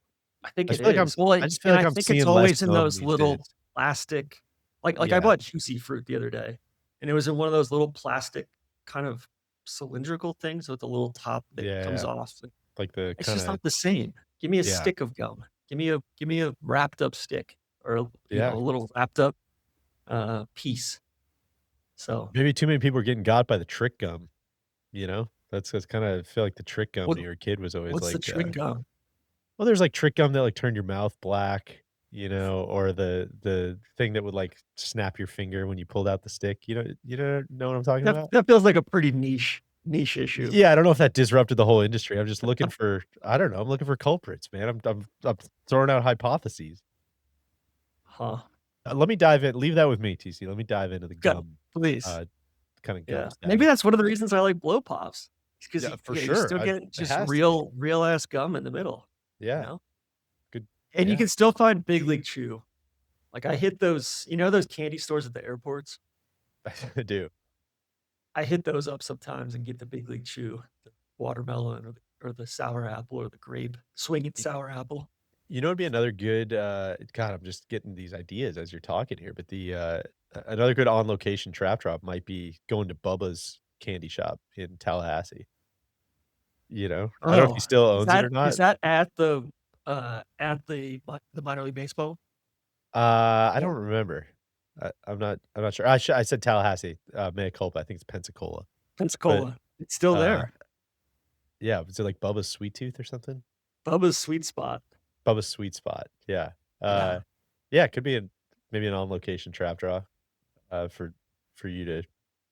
I think I it feel like I'm is. Well, I just feel and like I I'm think it's seeing less always in gum those these days. little plastic I Yeah, bought Juicy Fruit the other day, and it was in one of those little plastic kind of cylindrical things with a little top that comes yeah, off. like the It's just kinda not the same. Give me a yeah, stick of gum. Give me a wrapped up stick or, yeah. a little wrapped up, piece. So, Maybe too many people are getting got by the trick gum, you know? That's kinda I feel like the trick gum what when you were a kid was always what's the like, trick gum? well, there's, like, trick gum that, like, turned your mouth black, or the thing that would, like, snap your finger when you pulled out the stick, know what I'm talking about? That feels like a pretty niche issue. Yeah, I don't know if that disrupted the whole industry. I'm just looking for I don't know, I'm looking for culprits, man. I'm throwing out hypotheses. Huh. Let me dive in leave that with me, TC. Let me dive into the Go, gum, please. uh, kinda gum Yeah. Maybe status. that's one of the reasons I like blow pops. Because Yeah, for you sure. still I get it just has to be. real ass gum in the middle, you Yeah, know? good And you yeah. can still find Big League Chew. Like, I hit those those candy stores at the airports? I do. I hit those up sometimes and get the Big League Chew, the watermelon or the sour apple or the grape, swinging Y sour apple. you know, it'd be another good, God, I'm just getting these ideas as you're talking here, but another good on location trap drop might be going to Bubba's candy shop in Tallahassee, you know? I don't know if he Oh, still is owns it that or is not. that at the minor league baseball? I Yeah. don't remember. I'm not sure. I said Tallahassee, mea culpa, I think it's Pensacola, but, Pensacola. It's still uh, there. yeah, was it like Bubba's Sweet Tooth or something? Bubba's Sweet Spot. Bubba's Sweet Spot, yeah. Yeah. Yeah, it could be maybe an on location trap draw, for you to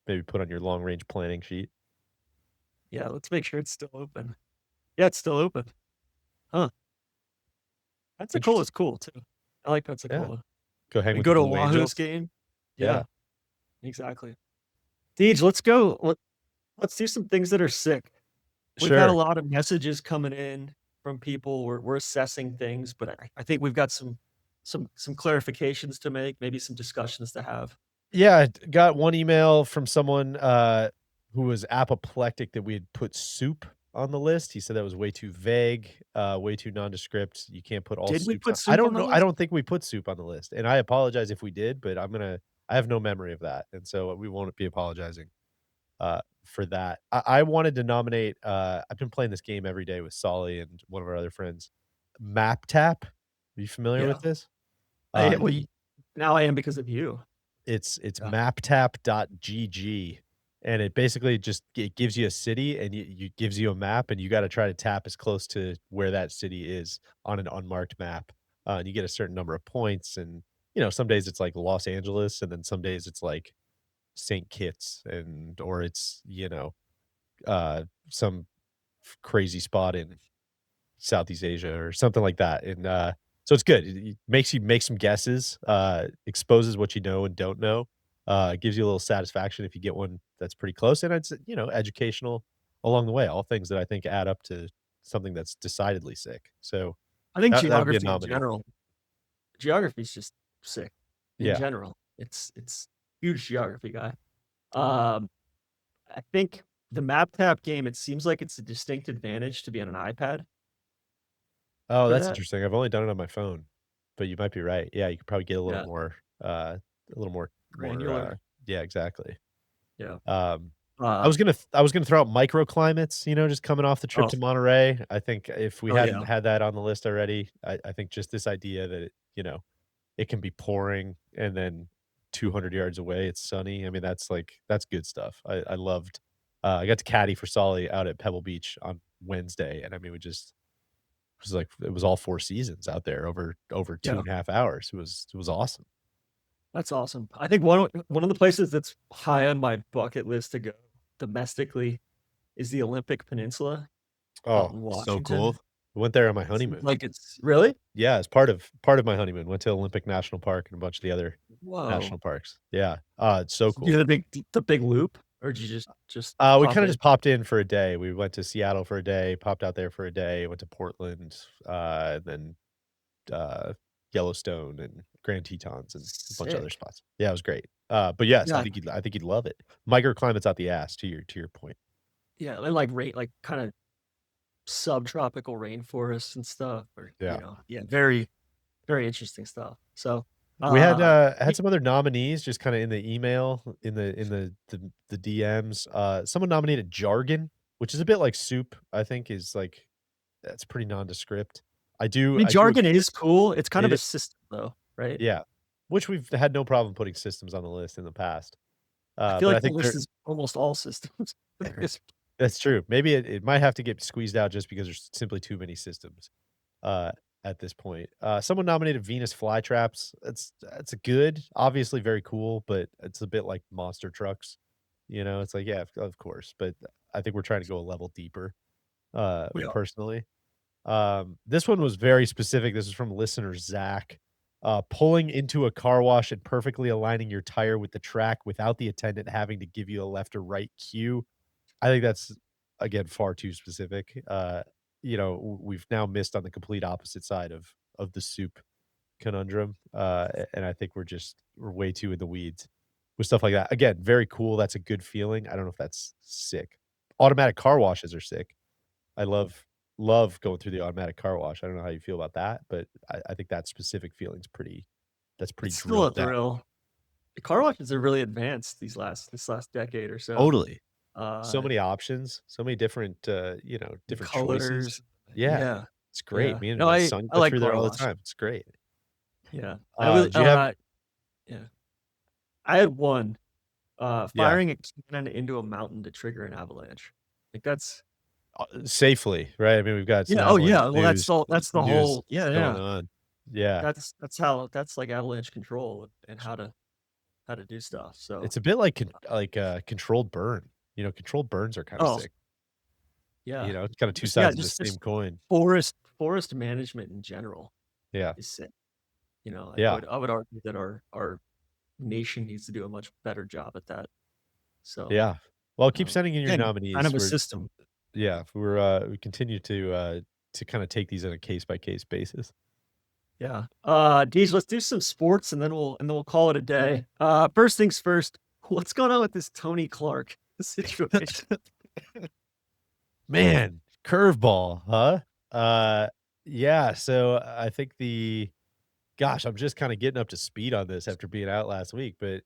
maybe put on your long range planning sheet. Yeah, let's make sure it's still open. Yeah, it's still open. Huh. Interesting. Pensacola's cool too. I like Yeah. Pensacola. Go hang We with the go to Blue Wahoo's Angels. game. Yeah. Yeah, exactly. Deej, let's go. Let's do some things that are sick. We've had a Sure. lot of messages coming in from people. We're assessing things, but I think we've got some clarifications to make, maybe some discussions to have. Yeah, I got one email from someone, who was apoplectic that we had put soup on the list. He said that was way too vague, way too nondescript. You can't put all Did we soups on put soup on the I list? don't think we put soup on the list, and I apologize if we did, but I have no memory of that, and so we won't be apologizing, for that. I wanted to nominate, I've been playing this game every day with Solly and one of our other friends, Map Tap. Are you familiar with Yeah. this? I Uh well, y now I am because of you. it's Yeah. maptap.gg, and it basically just it gives you a city and you gives you a map, and you gotta try to tap as close to where that city is on an unmarked map, and you get a certain number of points, and, some days it's like Los Angeles, and then some days it's like St. Kitts or it's, some crazy spot in Southeast Asia or something like that, and, so it's good. It makes you make some guesses, exposes what you know and don't know, gives you a little satisfaction if you get one that's pretty close, and it's, educational along the way, all things that I think add up to something that's decidedly sick, so I think that would be a geography in nominee. general geography is just sick in Yeah. general. It's huge geography guy. Um, I think the map tap game, it seems like it's a distinct advantage to be on an iPad Oh, for that's that. interesting. I've only done it on my phone, but you might be right. Yeah, you could probably get Yeah, a little more, granular. yeah, exactly. Yeah. Um, Uh, I was gonna throw out microclimates, just coming off the trip oh, to Monterey. I think if we oh hadn't yeah. had that on the list already, I think just this idea that it can be pouring and then 200 yards away, it's sunny. I mean, that's good stuff. I loved I got to caddy for Solly out at Pebble Beach on Wednesday, and I mean, it was like it was all 4 seasons out there over Yeah. 2.5 hours. It was awesome. That's awesome. I think one of the places that's high on my bucket list to go domestically is the Olympic Peninsula out Oh, in so cool. Washington. I went there on my It seems honeymoon. like it's really? Yeah, as part of my honeymoon, went to Olympic National Park and a bunch of the other Whoa. national parks. Yeah, it's so Did you do cool. the big loop, or did you just We pop kinda in? just popped in for a day. We went to Seattle for a day, popped out there for a day, went to Portland, then, uh, Yellowstone and Grand Tetons and a bunch of other Sick. spots. Yeah, it was great. But yes, Yeah, I think you'd love it. Microclimate's out the ass to your point. yeah, and, like, like, kinda subtropical rainforests and stuff or, Yeah. yeah, very, very interesting stuff. So, We ye had some other nominees just kinda in the email, in the DMs. Someone nominated jargon, which is a bit like soup, I think is like that's pretty nondescript. I mean, I do jargon is cool. It's kind of it a is system though, right? yeah, which we've had no problem putting systems on the list in the past. I feel But I like the think list is almost all systems. It's that's true. Maybe it might have to get squeezed out just because there's simply too many systems, uh, at this point. Someone nominated Venus flytraps. That's a good, obviously very cool, but it's a bit like monster trucks. It's like, yeah, of course, but I think we're trying to go a level deeper, we are. personally. This one was very specific. This is from listener Zach. Pulling into a car wash and perfectly aligning your tire with the track without the attendant having to give you a left or right cue. I think that's, again, far too specific. We've now missed on the complete opposite side of the soup conundrum, and I think we're way too in the weeds with stuff like that. Again, very cool, that's a good feeling. I don't know if that's sick. Automatic car washes are sick. I love going through the automatic car wash. I don't know how you feel about that, but I think that specific feeling's pretty It's still a drilled down. thrill. The car washes are really advanced this last decade or so. Totally. So Uh, many options, so many different, the different choices. colors. Yeah, Yeah, it's great. yeah. Me and No, my I son I go like through there car all the wash. time. It's great. Yeah. I was, Do you have yeah. I had one, yeah, firing a cannon into a mountain to trigger an avalanche. Like, that's safely, right? I mean, we've got some yeah, oh, avalanche yeah, well, that's the news whole yeah, going yeah. on. Yeah. That's like avalanche control and how to do stuff, so It's a bit like controlled burn. Controlled burns are kinda oh, sick. yeah. It's kinda 2 Just yeah, sides of the same just coin. forest management in general Yeah. is sick. Yeah. I would argue that our nation needs to do a much better job at that. So, Yeah. Well, keep sending in your again, kind nominees. of a system. We continue to kinda take these on a case by case basis. Yeah. Deej, let's do some sports and then we'll call it a day. First things first, what's going on with this Tony Clark situation? Man, curveball, huh? Uh, yeah, so I think I'm just kinda getting up to speed on this after being out last week, but,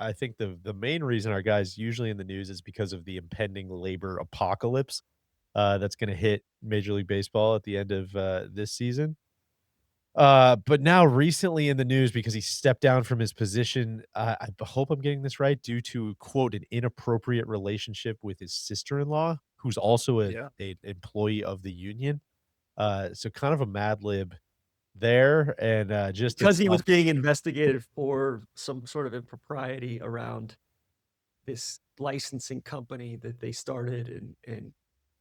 I think the main reason our guy's usually in the news is because of the impending labor apocalypse, that's gonna hit Major League Baseball at the end of, this season. But now recently in the news because he stepped down from his position, hope I'm getting this right, due to, quote, "an inappropriate relationship with his sister-in-law," who's also Yeah. a employee of the union. So kind of a Mad Lib there, and, just a Because he was tough being investigated for some sort of impropriety around this licensing company that they started and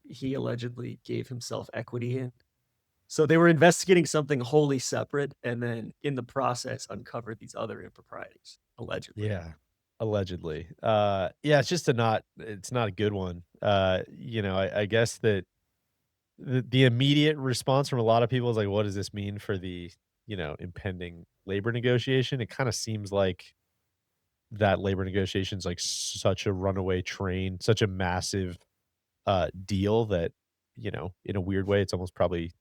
he allegedly gave himself equity in. So they were investigating something wholly separate and then in the process uncovered these other improprieties, allegedly. yeah, allegedly. Yeah, it's not a good one. I guess that the immediate response from a lot of people is like, "What does this mean for the, impending labor negotiation?" It kinda seems like that labor negotiation is like such a runaway train, such a massive, deal that, in a weird way, it's almost probably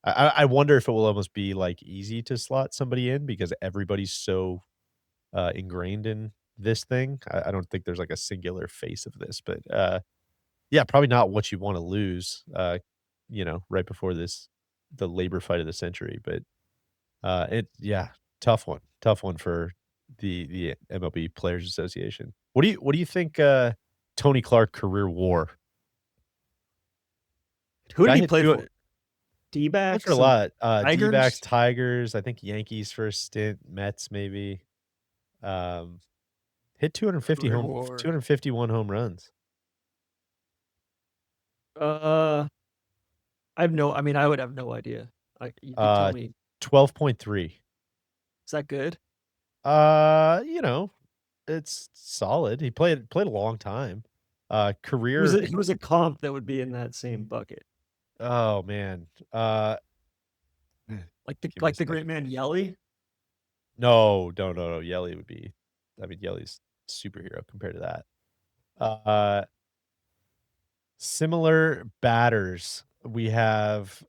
I wonder if it will almost be, like, easy to slot somebody in because everybody's so, ingrained in this thing. I don't think there's, like, a singular face of this, but, yeah, probably not what you wanna lose, right before the labor fight of the century, but, yeah, tough one for the MLB Players Association. What do you think, Tony Clark career WAR? Who did Guy he hit play 2 for? played for a D-backs and lot, D-backs, Tigers? Tigers, I think Yankees for a stint, Mets maybe, um, hit Career war. 251 home runs. Uh, I mean, I would have no idea. You could tell Uh, me. 12.3. Is that good? Uh, you know, it's solid. He played a long time. Career Who was a comp that would be in that same bucket? oh, man. Give me a Like the great second. man Yelly? No, no, no, no, Yelly would be Yelly's superhero compared to that. Uh, Similar batters, we have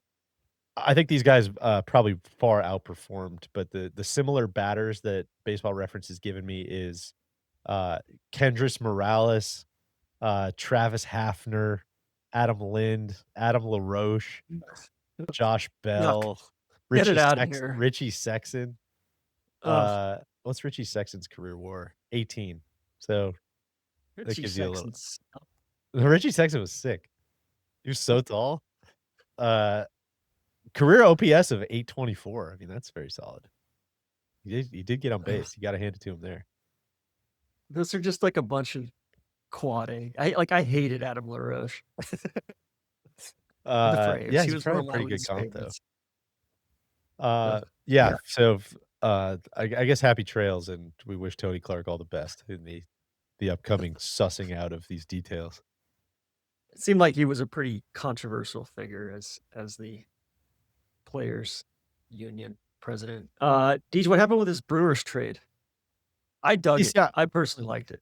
I think these guys, probably far outperformed, but the similar batters that Baseball Reference has given me is, Kendrys Morales, Travis Hafner, Adam Lind, Adam LaRoche, Josh Yuck. Bell, Get it out of here. Richie Sexson. Ugh, What's Richie Sexton's career WAR? 18. So, that Richie gives you a little Sexton's Richie Sexton was sick. He was so tall. Uh, Career OPS of 824. I mean, that's very solid. He did get on ugh, base. You gotta hand it to him there. those are just like a bunch of quad A. I hated Adam LaRoche for the Yeah, Braves. He he's was one probably a of my pretty good least comp though. favorites. Yeah, Yeah. so I guess happy trails, and we wish Tony Clark all the best in the upcoming sussing out of these details. It seemed like he was a pretty controversial figure as the players union. president. Deej, what happened with this Brewers trade? I dug He's it. got I personally liked it.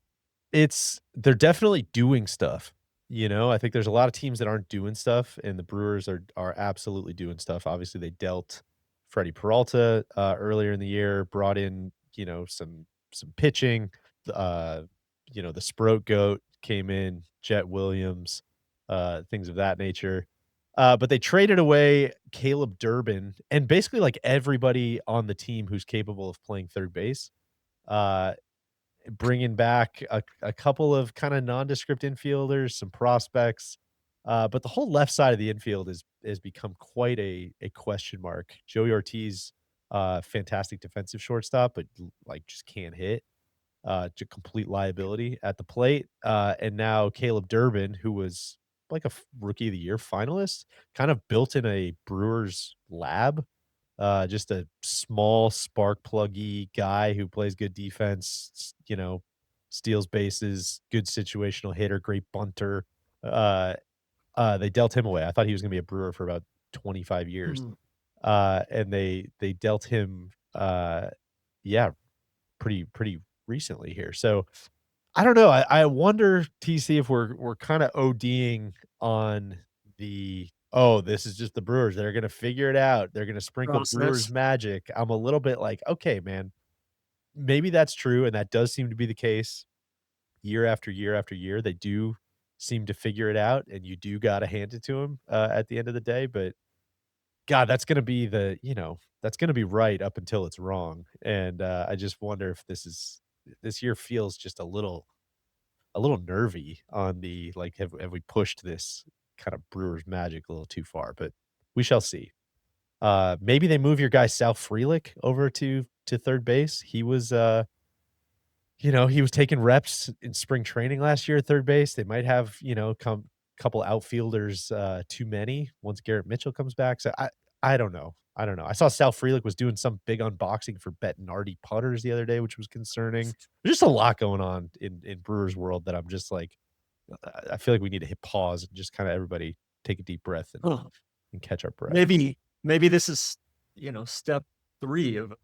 they're definitely doing stuff, you know? I think there's a lot of teams that aren't doing stuff, and the Brewers are absolutely doing stuff. Obviously, they dealt Freddie Peralta, earlier in the year, brought in, you know, some pitching, uh, you know, the Sproat Goat came in, Jet Williams, things of that nature. But they traded away Caleb Durbin and basically, like, everybody on the team who's capable of playing third base. Uh Bringing back a couple of kinda nondescript infielders, some prospects, but the whole left side of the infield has become quite a question mark. Joey Ortiz, fantastic defensive shortstop, but, like, just can't hit, j complete liability at the plate, and now Caleb Durbin, who was like a f Rookie of the Year finalist, kind of built in a Brewers lab, just a small spark pluggy guy who plays good defense, you know, steals bases, good situational hitter, great bunter. Uh, they dealt him away. I thought he was gonna be a Brewer for about 25 years. Mhm. And they dealt him, yeah, pretty recently here. So I don't know. I wonder, TC, if we're kinda ODing on the, "Oh, this is just the Brewers. They're gonna figure it out. They're gonna sprinkle Brewers Process. magic." I'm a little bit like, "Okay, man, maybe that's true," and that does seem to be the case year after year after year. They do seem to figure it out, and you do gotta hand it to 'em, at the end of the day, but god, that's gonna be the, you know, that's gonna be right up until it's wrong, and, I just wonder if this year feels just a little nervy on the, like, have we pushed this kind of Brewers magic a little too far, but we shall see. Maybe they move your guy Sal Frelick over to third base. He was, you know, he was taking reps in spring training last year at third base. They might have, you know, couple outfielders, too many once Garrett Mitchell comes back. So I don't know. I don't know. I saw Sal Frelick was doing some big unboxing for Bettinardi putters the other day, which was concerning. There's just a lot going on in Brewers world that I'm just like, I feel like we need to hit pause and just kind of everybody take a deep breath Huh. and catch our breath. Maybe this is, step 3 of a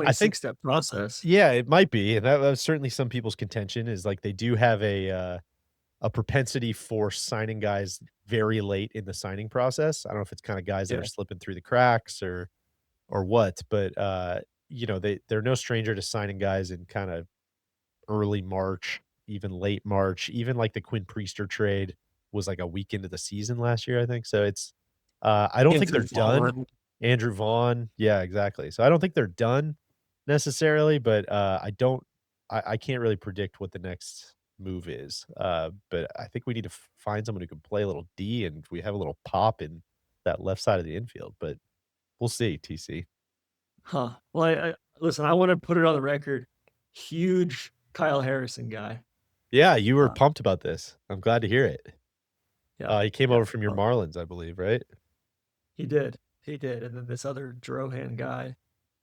I think, 26-step process. yeah, it might be, and that was certainly some people's contention is like they do have a propensity for signing guys very late in the signing process. I don't know if it's kinda guys that are Yeah. slipping through the cracks or what, but, you know, they're no stranger to signing guys in kinda early March, even late March, even like the Quinn Priester trade was like a week into the season last year, I think. So it's, I don't think Andrew they're done. Vaughn. Andrew Vaughn, yeah, exactly. So I don't think they're done necessarily, but I can't really predict what the next move is. But I think we need to find someone who can play a little D, and we have a little pop in that left side of the infield. But we'll see. TC. Huh. Well, I listen, I wanna put it on the record, huge Kyle Harrison guy. Yeah, you were Uh, pumped about this. I'm glad to hear it. yeah, He came yeah, over from your Marlins, I believe, right? he did, and then this other Drohan guy,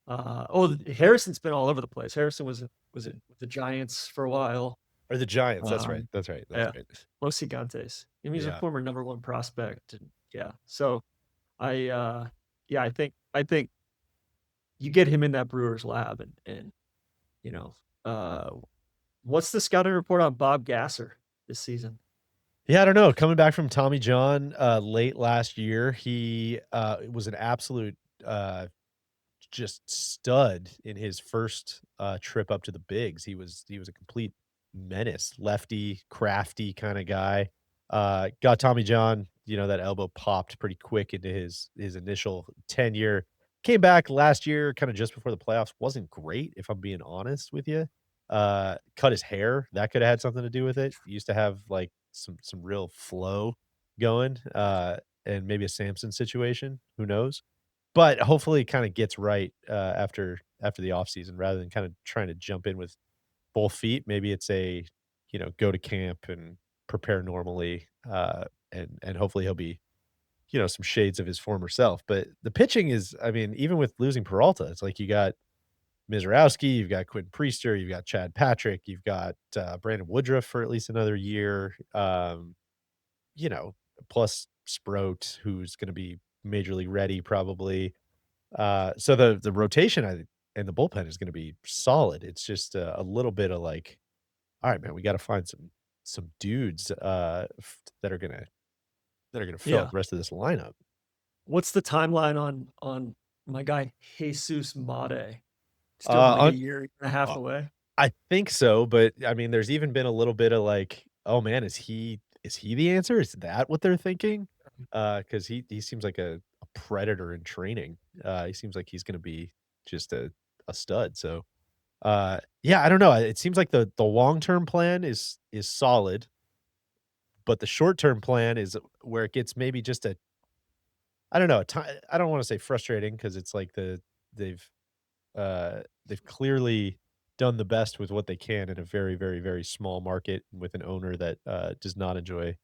Harrison's been all over the place. Harrison was it with the Giants for a while, Or the Giants, that's right, um, that's right, that's yeah, right. Los Gigantes. I mean, he's a Yeah. former number 1 prospect, and yeah, so I, yeah, I think you get him in that Brewers lab and, you know, uh, what's the scouting report on Bob Gasser this season? Yeah, I don't know, coming back from Tommy John, late last year, he, was an absolute, uh just stud in his first, trip up to the bigs. He was a complete menace, lefty, crafty kinda guy. Got Tommy John, you know, that elbow popped pretty quick into his initial tenure. Came back last year, kinda just before the playoffs, wasn't great, if I'm being honest with you. Cut his hair, that coulda had something to do with it. He used to have, like, some real flow going, and maybe a Samson situation, who knows? But hopefully it kinda gets right, after the offseason rather than kinda trying to jump in with both feet. Maybe it's a, you know, go to camp and prepare normally, and hopefully he'll be, you know, some shades of his former self. But the pitching is, I mean, even with losing Peralta, it's like you got Mizrowski, you've got Quentin Priester, you've got Chad Patrick, you've got, Brandon Woodruff for at least another year, you know, plus Sproat, who's gonna be major league ready probably. So the rotation and the bullpen is gonna be solid. It's just a little bit of like, all right, man, we got to find some dudes that are gonna fill out Yeah. the rest of this lineup. What's the timeline on my guy Jesus Mate? Still like a On year and a half uh, away? I think so, but I mean, there's even been a little bit of like, oh man, is he the answer? Is that what they're thinking? Because he seems like a predator in training. He seems like he's gonna be just a stud. So yeah, I don't know. It seems like the long-term plan is solid, but the short-term plan is where it gets maybe just a I don't know, I don't wanna say frustrating because it's like they've they've clearly done the best with what they can in a very, very, very small market with an owner that, does not enjoy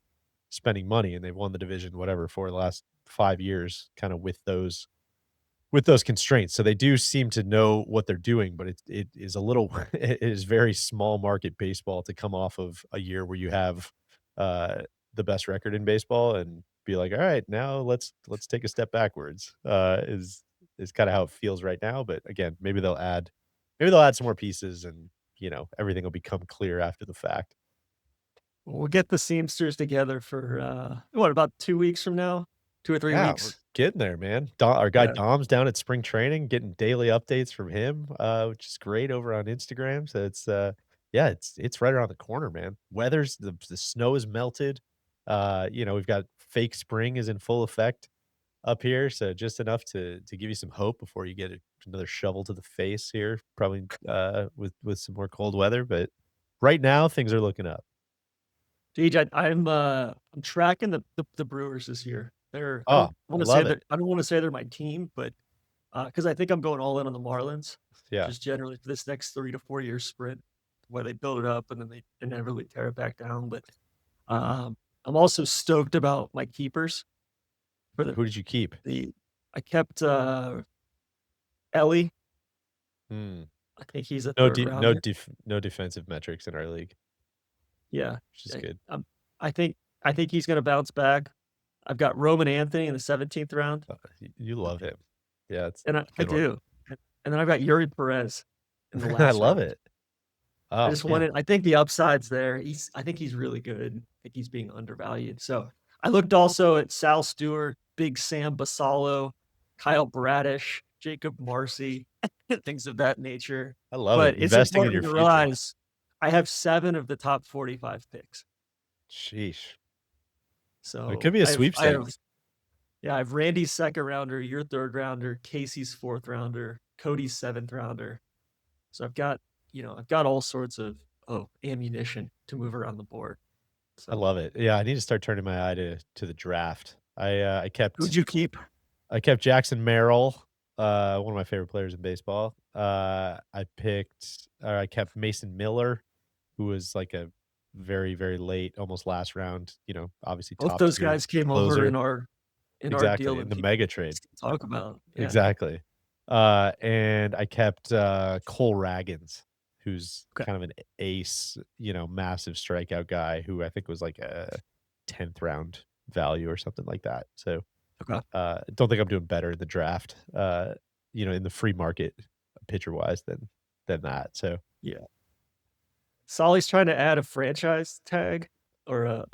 spending money, and they've won the division, whatever, for the last 5 years kinda with those constraints, so they do seem to know what they're doing, but it is a little it is very small market baseball to come off of a year where you have, uh, the best record in baseball and be like, "Alright, now let's take a step backwards," is kinda how it feels right now, but again, maybe they'll add some more pieces and, everything will become clear after the fact. We'll get the Seamsters together for, what, about 2 weeks from now? 2 or 3 Yeah, we're weeks? getting there, man. Our guy Yeah. Dom's down at spring training, getting daily updates from him, which is great over on Instagram. So yeah, it's right around the corner, man. The snow is melted. We've got fake spring is in full effect up here, so just enough to give you some hope before you get another shovel to the face here, probably with some more cold weather. But right now, things are looking up. Deej, I'm tracking the Brewers this year. They're Oh, I love it. I don't wanna say they're my team, but, because I think I'm going all in on the Marlins, Yeah. just generally for this next 3 to 4 year sprint where they build it up and then they inevitably tear it back down, but, um, I'm also stoked about my keepers for Who did you keep? the I kept, Ellie. Hmm. I think he's a 3rd rounder. No defensive metrics in our league, Yeah, which is I good. I think I think he's gonna bounce back. I've got Roman Anthony in the 17th round, You love him. Yeah, it's and a I good one. do, and then I've got Yuri Perez in the I last love round. it. I Oh, just man. wanted I think the upside's there. I think he's really good. I think he's being undervalued. So, I looked also at Sal Stewart, Big Sam Basallo, Kyle Bradish, Jacob Marcy, things of that nature. I love it. But it's Investing in important your to future. realize I have 7 of the top 45 picks. Sheesh. It So, could be a I have sweepstakes. yeah, I have Randy's 2nd rounder, your 3rd rounder, Casey's 4th rounder, Cody's 7th rounder. So I've got all sorts of ammunition to move around the board. I So, love it. Yeah, I need to start turning my eye to the draft. who'd you keep? I kept Jackson Merrill, one of my favorite players in baseball. I kept Mason Miller, who was like a very, very late, almost last round, obviously Both top those tier guys came over closer. in our deal Exactly, that in the people mega trade. talk about. Yeah. Exactly. And I kept, Cole Raggins, who's Okay. kind of an ace, massive strikeout guy who I think was like a 10th round value or something like that. So, Okay. don't think I'm doing better in the draft, in the free market pitcher wise than that. So, Yeah. Solly's trying to add a franchise tag or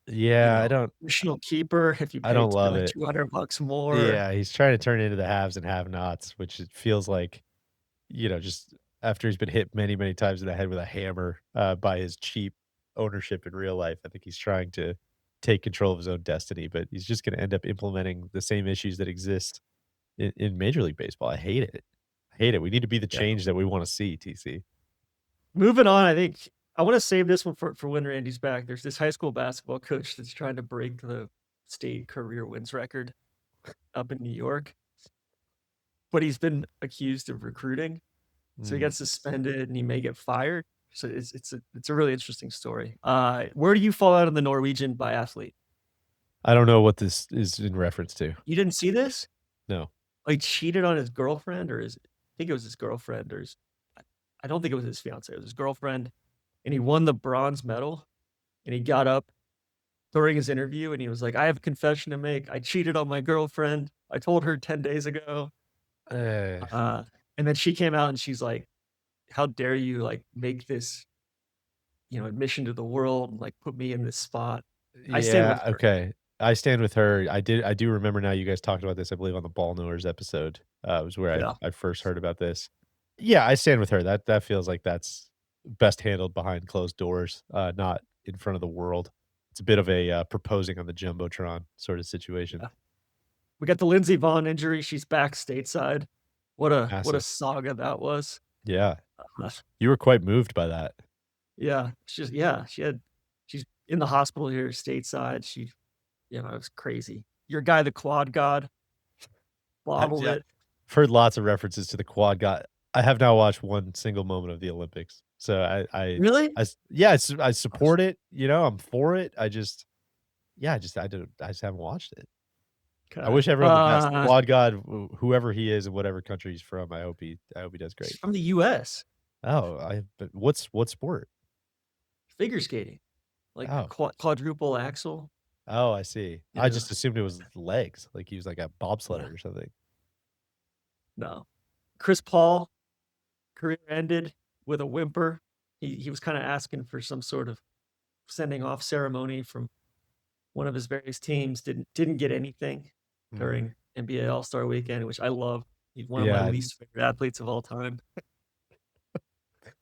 yeah, additional keeper if you I pay don't love like it. $200 more. Yeah, he's trying to turn into the haves and have-nots, which it feels like just after he's been hit many, many times in the head with a hammer, by his cheap ownership in real life, I think he's trying to take control of his own destiny, but he's just gonna end up implementing the same issues that exist in Major League Baseball. I hate it. I hate it. We need to be the Yeah. change that we wanna see, TC. Moving on, I think I wanna save this one for when Randy's back. There's this high school basketball coach that's trying to break the state career wins record up in New York, but he's been accused of recruiting. So he Mm. got suspended and he may get fired. So it's a really interesting story. Where do you fall out on the Norwegian biathlete? I don't know what this is in reference to. You didn't see this? No. Like, cheated on his girlfriend or his I think it was his girlfriend or his I don't think it was his fiancée, it was his girlfriend, and he won the bronze medal, and he got up during his interview, and he was like, "I have a confession to make. I cheated on my girlfriend. I told her 10 days ago." Eh, Uh, and then she came out and she's like, "How dare you like make this, admission to the world, and, like put me in this spot." I stand yeah, with her. okay. I stand with her. I do remember now you guys talked about this, I believe, on the Ball Knowers episode, was where Yeah, I first heard about this. Yeah, I stand with her. That feels like that's best handled behind closed doors, not in front of the world. It's a bit of a, proposing on the jumbotron sort of situation. yeah. We got the Lindsey Vonn injury. She's back stateside. What a Massive. saga that was. Yeah. Uh, You were quite moved by that. yeah, she's in the hospital here stateside. It was crazy. Your guy, the quad god, bottled Yeah. it. I've heard lots of references to the quad god. I have not watched one single moment of the Olympics. So Really? yeah, I support it, I'm for it. Yeah, I just haven't watched it. I Okay. wish everyone the best. Quad god, whoever he is and whatever country he's from, I hope he does She's great. from the US. Oh, but what sport? Figure skating, like Oh. quadruple axel. Oh, I see. I Yeah. just assumed it was legs, like he was like a No, bobsledder or something. no. Chris Paul, career ended with a whimper. He was kinda asking for some sort of sending off ceremony from one of his various teams, didn't get anything Mhm. during NBA All-Star Weekend, which I love. He's one of my Yeah, least favorite athletes of all time.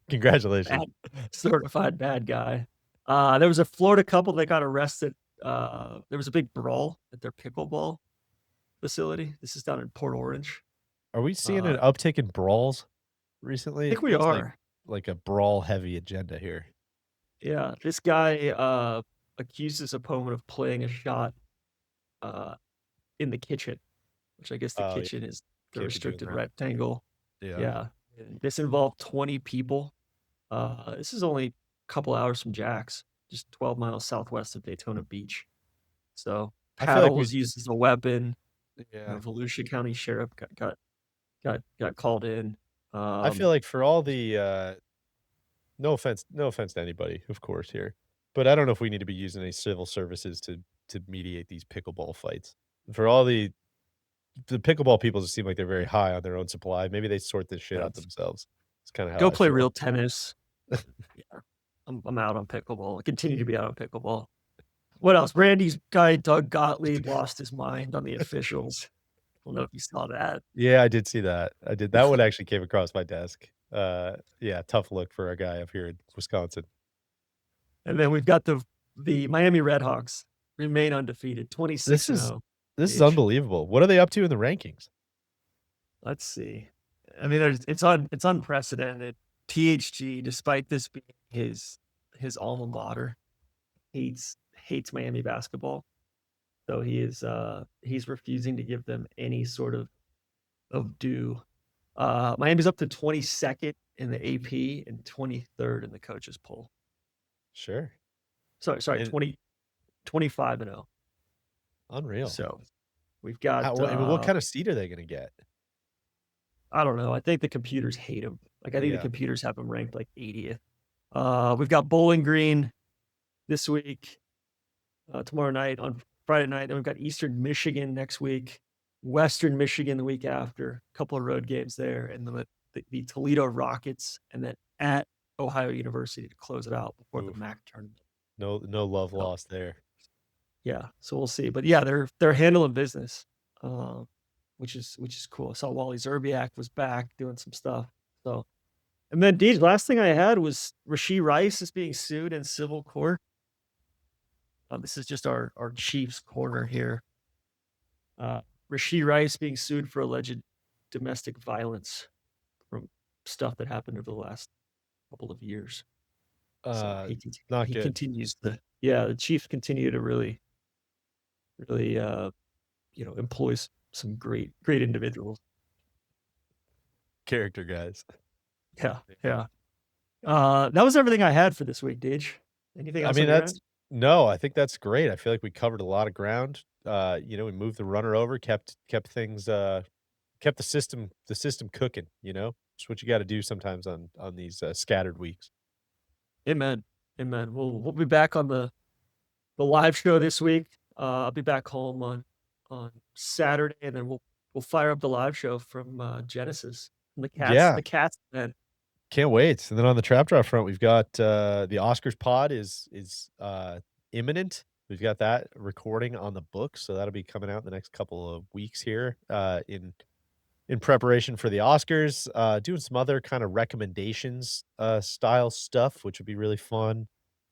congratulations. Bad certified bad guy. There was a Florida couple that got arrested. There was a big brawl at their pickleball facility. This is down in Port Orange. Are we seeing I an uptick in brawls recently? It think we feels are. like a brawl heavy agenda here. Yeah, this guy, accused his opponent of playing a shot, uh, in the kitchen, which I guess the Oh, yeah, kitchen is the can't be doing restricted that. rectangle. Yeah. Yeah, and this involved 20 people. This is only a couple hours from Jack's, just 12 miles southwest of Daytona Beach. So, I feel like paddle we was used as a weapon. yeah. Volusia County Sheriff got called in. I feel Um, like for all the, no offense to anybody, of course, here, but I don't know if we need to be using any civil services to mediate these pickleball fights. For all the pickleball people just seem like they're very high on their own supply. Maybe they sort this shit out yes. themselves. It's kinda how Go I play feel. real tennis. Yeah, I'm out on pickleball. I continue to be out on pickleball. What else? Randy's guy, Doug Gottlieb, lost his mind on the officials. I don't know if you saw that. Yeah, I did see that. I did. That one actually came across my desk. Yeah, tough look for a guy up here in Wisconsin. And then we've got the Miami Redhawks remain undefeated, This 26 and is 0 this is each. unbelievable. What are they up to in the rankings? Let's see. I mean, it's unprecedented. THG, despite this being his alma mater, hates Miami basketball. So he's refusing to give them any sort of due. Miami's up to 22nd in the AP and 23rd in the coaches poll. Sure. Sorry, And 25 and 0. unreal. So we've got I mean, what kind of seed are they gonna get? I don't know. I think the computers hate him. Like I think the Yeah. computers have him ranked like 80th. We've got Bowling Green this week, tomorrow night on Friday night. Then we've got Eastern Michigan next week, Western Michigan the week after. A couple of road games there, and then the Toledo Rockets, and then at Ohio University to close it out before the Oof. MAC tournament. No love So lost there. yeah, so we'll see. But yeah, they're handling business, uh, which is cool. I saw Wally Zerbiak was back doing some stuff. So and then Deej, last thing I had was Rasheed Rice is being sued in civil court. This is just our Chiefs corner here. Uh, Rasheed Rice being sued for alleged domestic violence from stuff that happened over the last couple of years. So Uh, not he good. continues to yeah, the Chiefs continue to really employs some great individuals. Character guys. Yeah, yeah. That was everything I had for this week, Deej. Anything I else on mean, your that's end? no, I think that's great. I feel like we covered a lot of ground. We moved the runner over, kept things kept the system cooking, you know? It's what you gotta do sometimes on these scattered weeks. Amen. Amen. We'll be back on the live show this week. I'll be back home on Saturday, and then we'll we'll fire up the live show from, Genesis, from Yeah, the Cats event. can't wait. And then on the Trap Draw front, we've got, the Oscars pod imminent. We've got that recording on the books, so that'll be coming out in the next couple of weeks here, in preparation for the Oscars, doing some other kind of recommendations, style stuff, which would be really fun.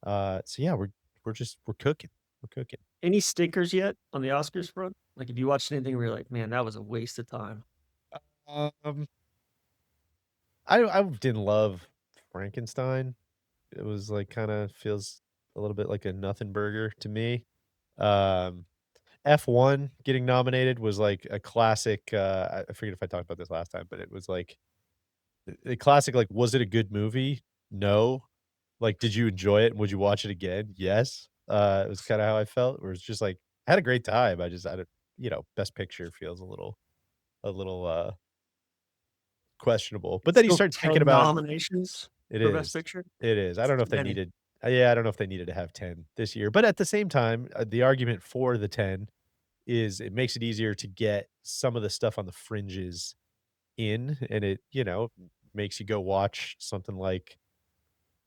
So yeah, we're cooking. We're cooking. Any stinkers yet on the Oscars front? Like, if you watched anything where you're like, "Man, that was a waste of time." Um, I didn't love Frankenstein. It was like kinda feels a little bit like a nothing burger to me. Um, F1 getting nominated was like a classic, I forget if I talked about this last time, but it was like a classic, like, was it a good movie? No. Like, did you enjoy it? Would you watch it again? Yes. It was kinda how I felt, where it's just like, I had a great time. I don't Best Picture feels a little questionable. But It's then you still start thinking 10 about nominations it for Best is. Picture? It is. I It's don't know too if they many. needed yeah, I don't know if they needed to have 10 this year, but at the same time, the argument for the 10 is it makes it easier to get some of the stuff on the fringes in, and it makes you go watch something like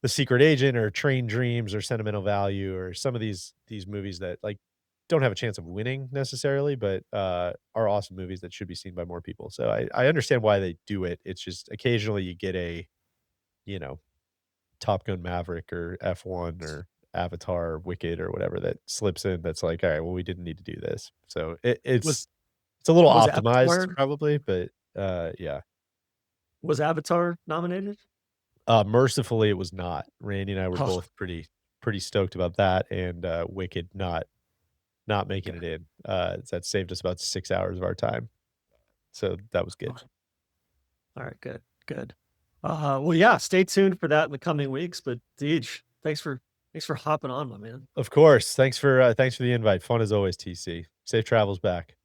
The Secret Agent or Train Dreams or Sentimental Value or some of these movies that, like, don't have a chance of winning necessarily, but, are awesome movies that should be seen by more people. So I understand why they do it. It's just occasionally you get you know, Top Gun: Maverick or F1 or Avatar or Wicked or whatever that slips in that's like, "Alright, well, we didn't need to do this." So Was it's a little was optimized Avatar probably, but, yeah. was Avatar nominated? Mercifully, it was not. Randy and I were Oh, both pretty stoked about that and, Wicked not making okay, it in. That saved us about 6 hours of our time, so that was good. okay. Alright, good, good. Well, yeah, stay tuned for that in the coming weeks, but Deej, thanks for hopping on, my man. Of course. Thanks for the invite. Fun as always, TC. Safe travels back.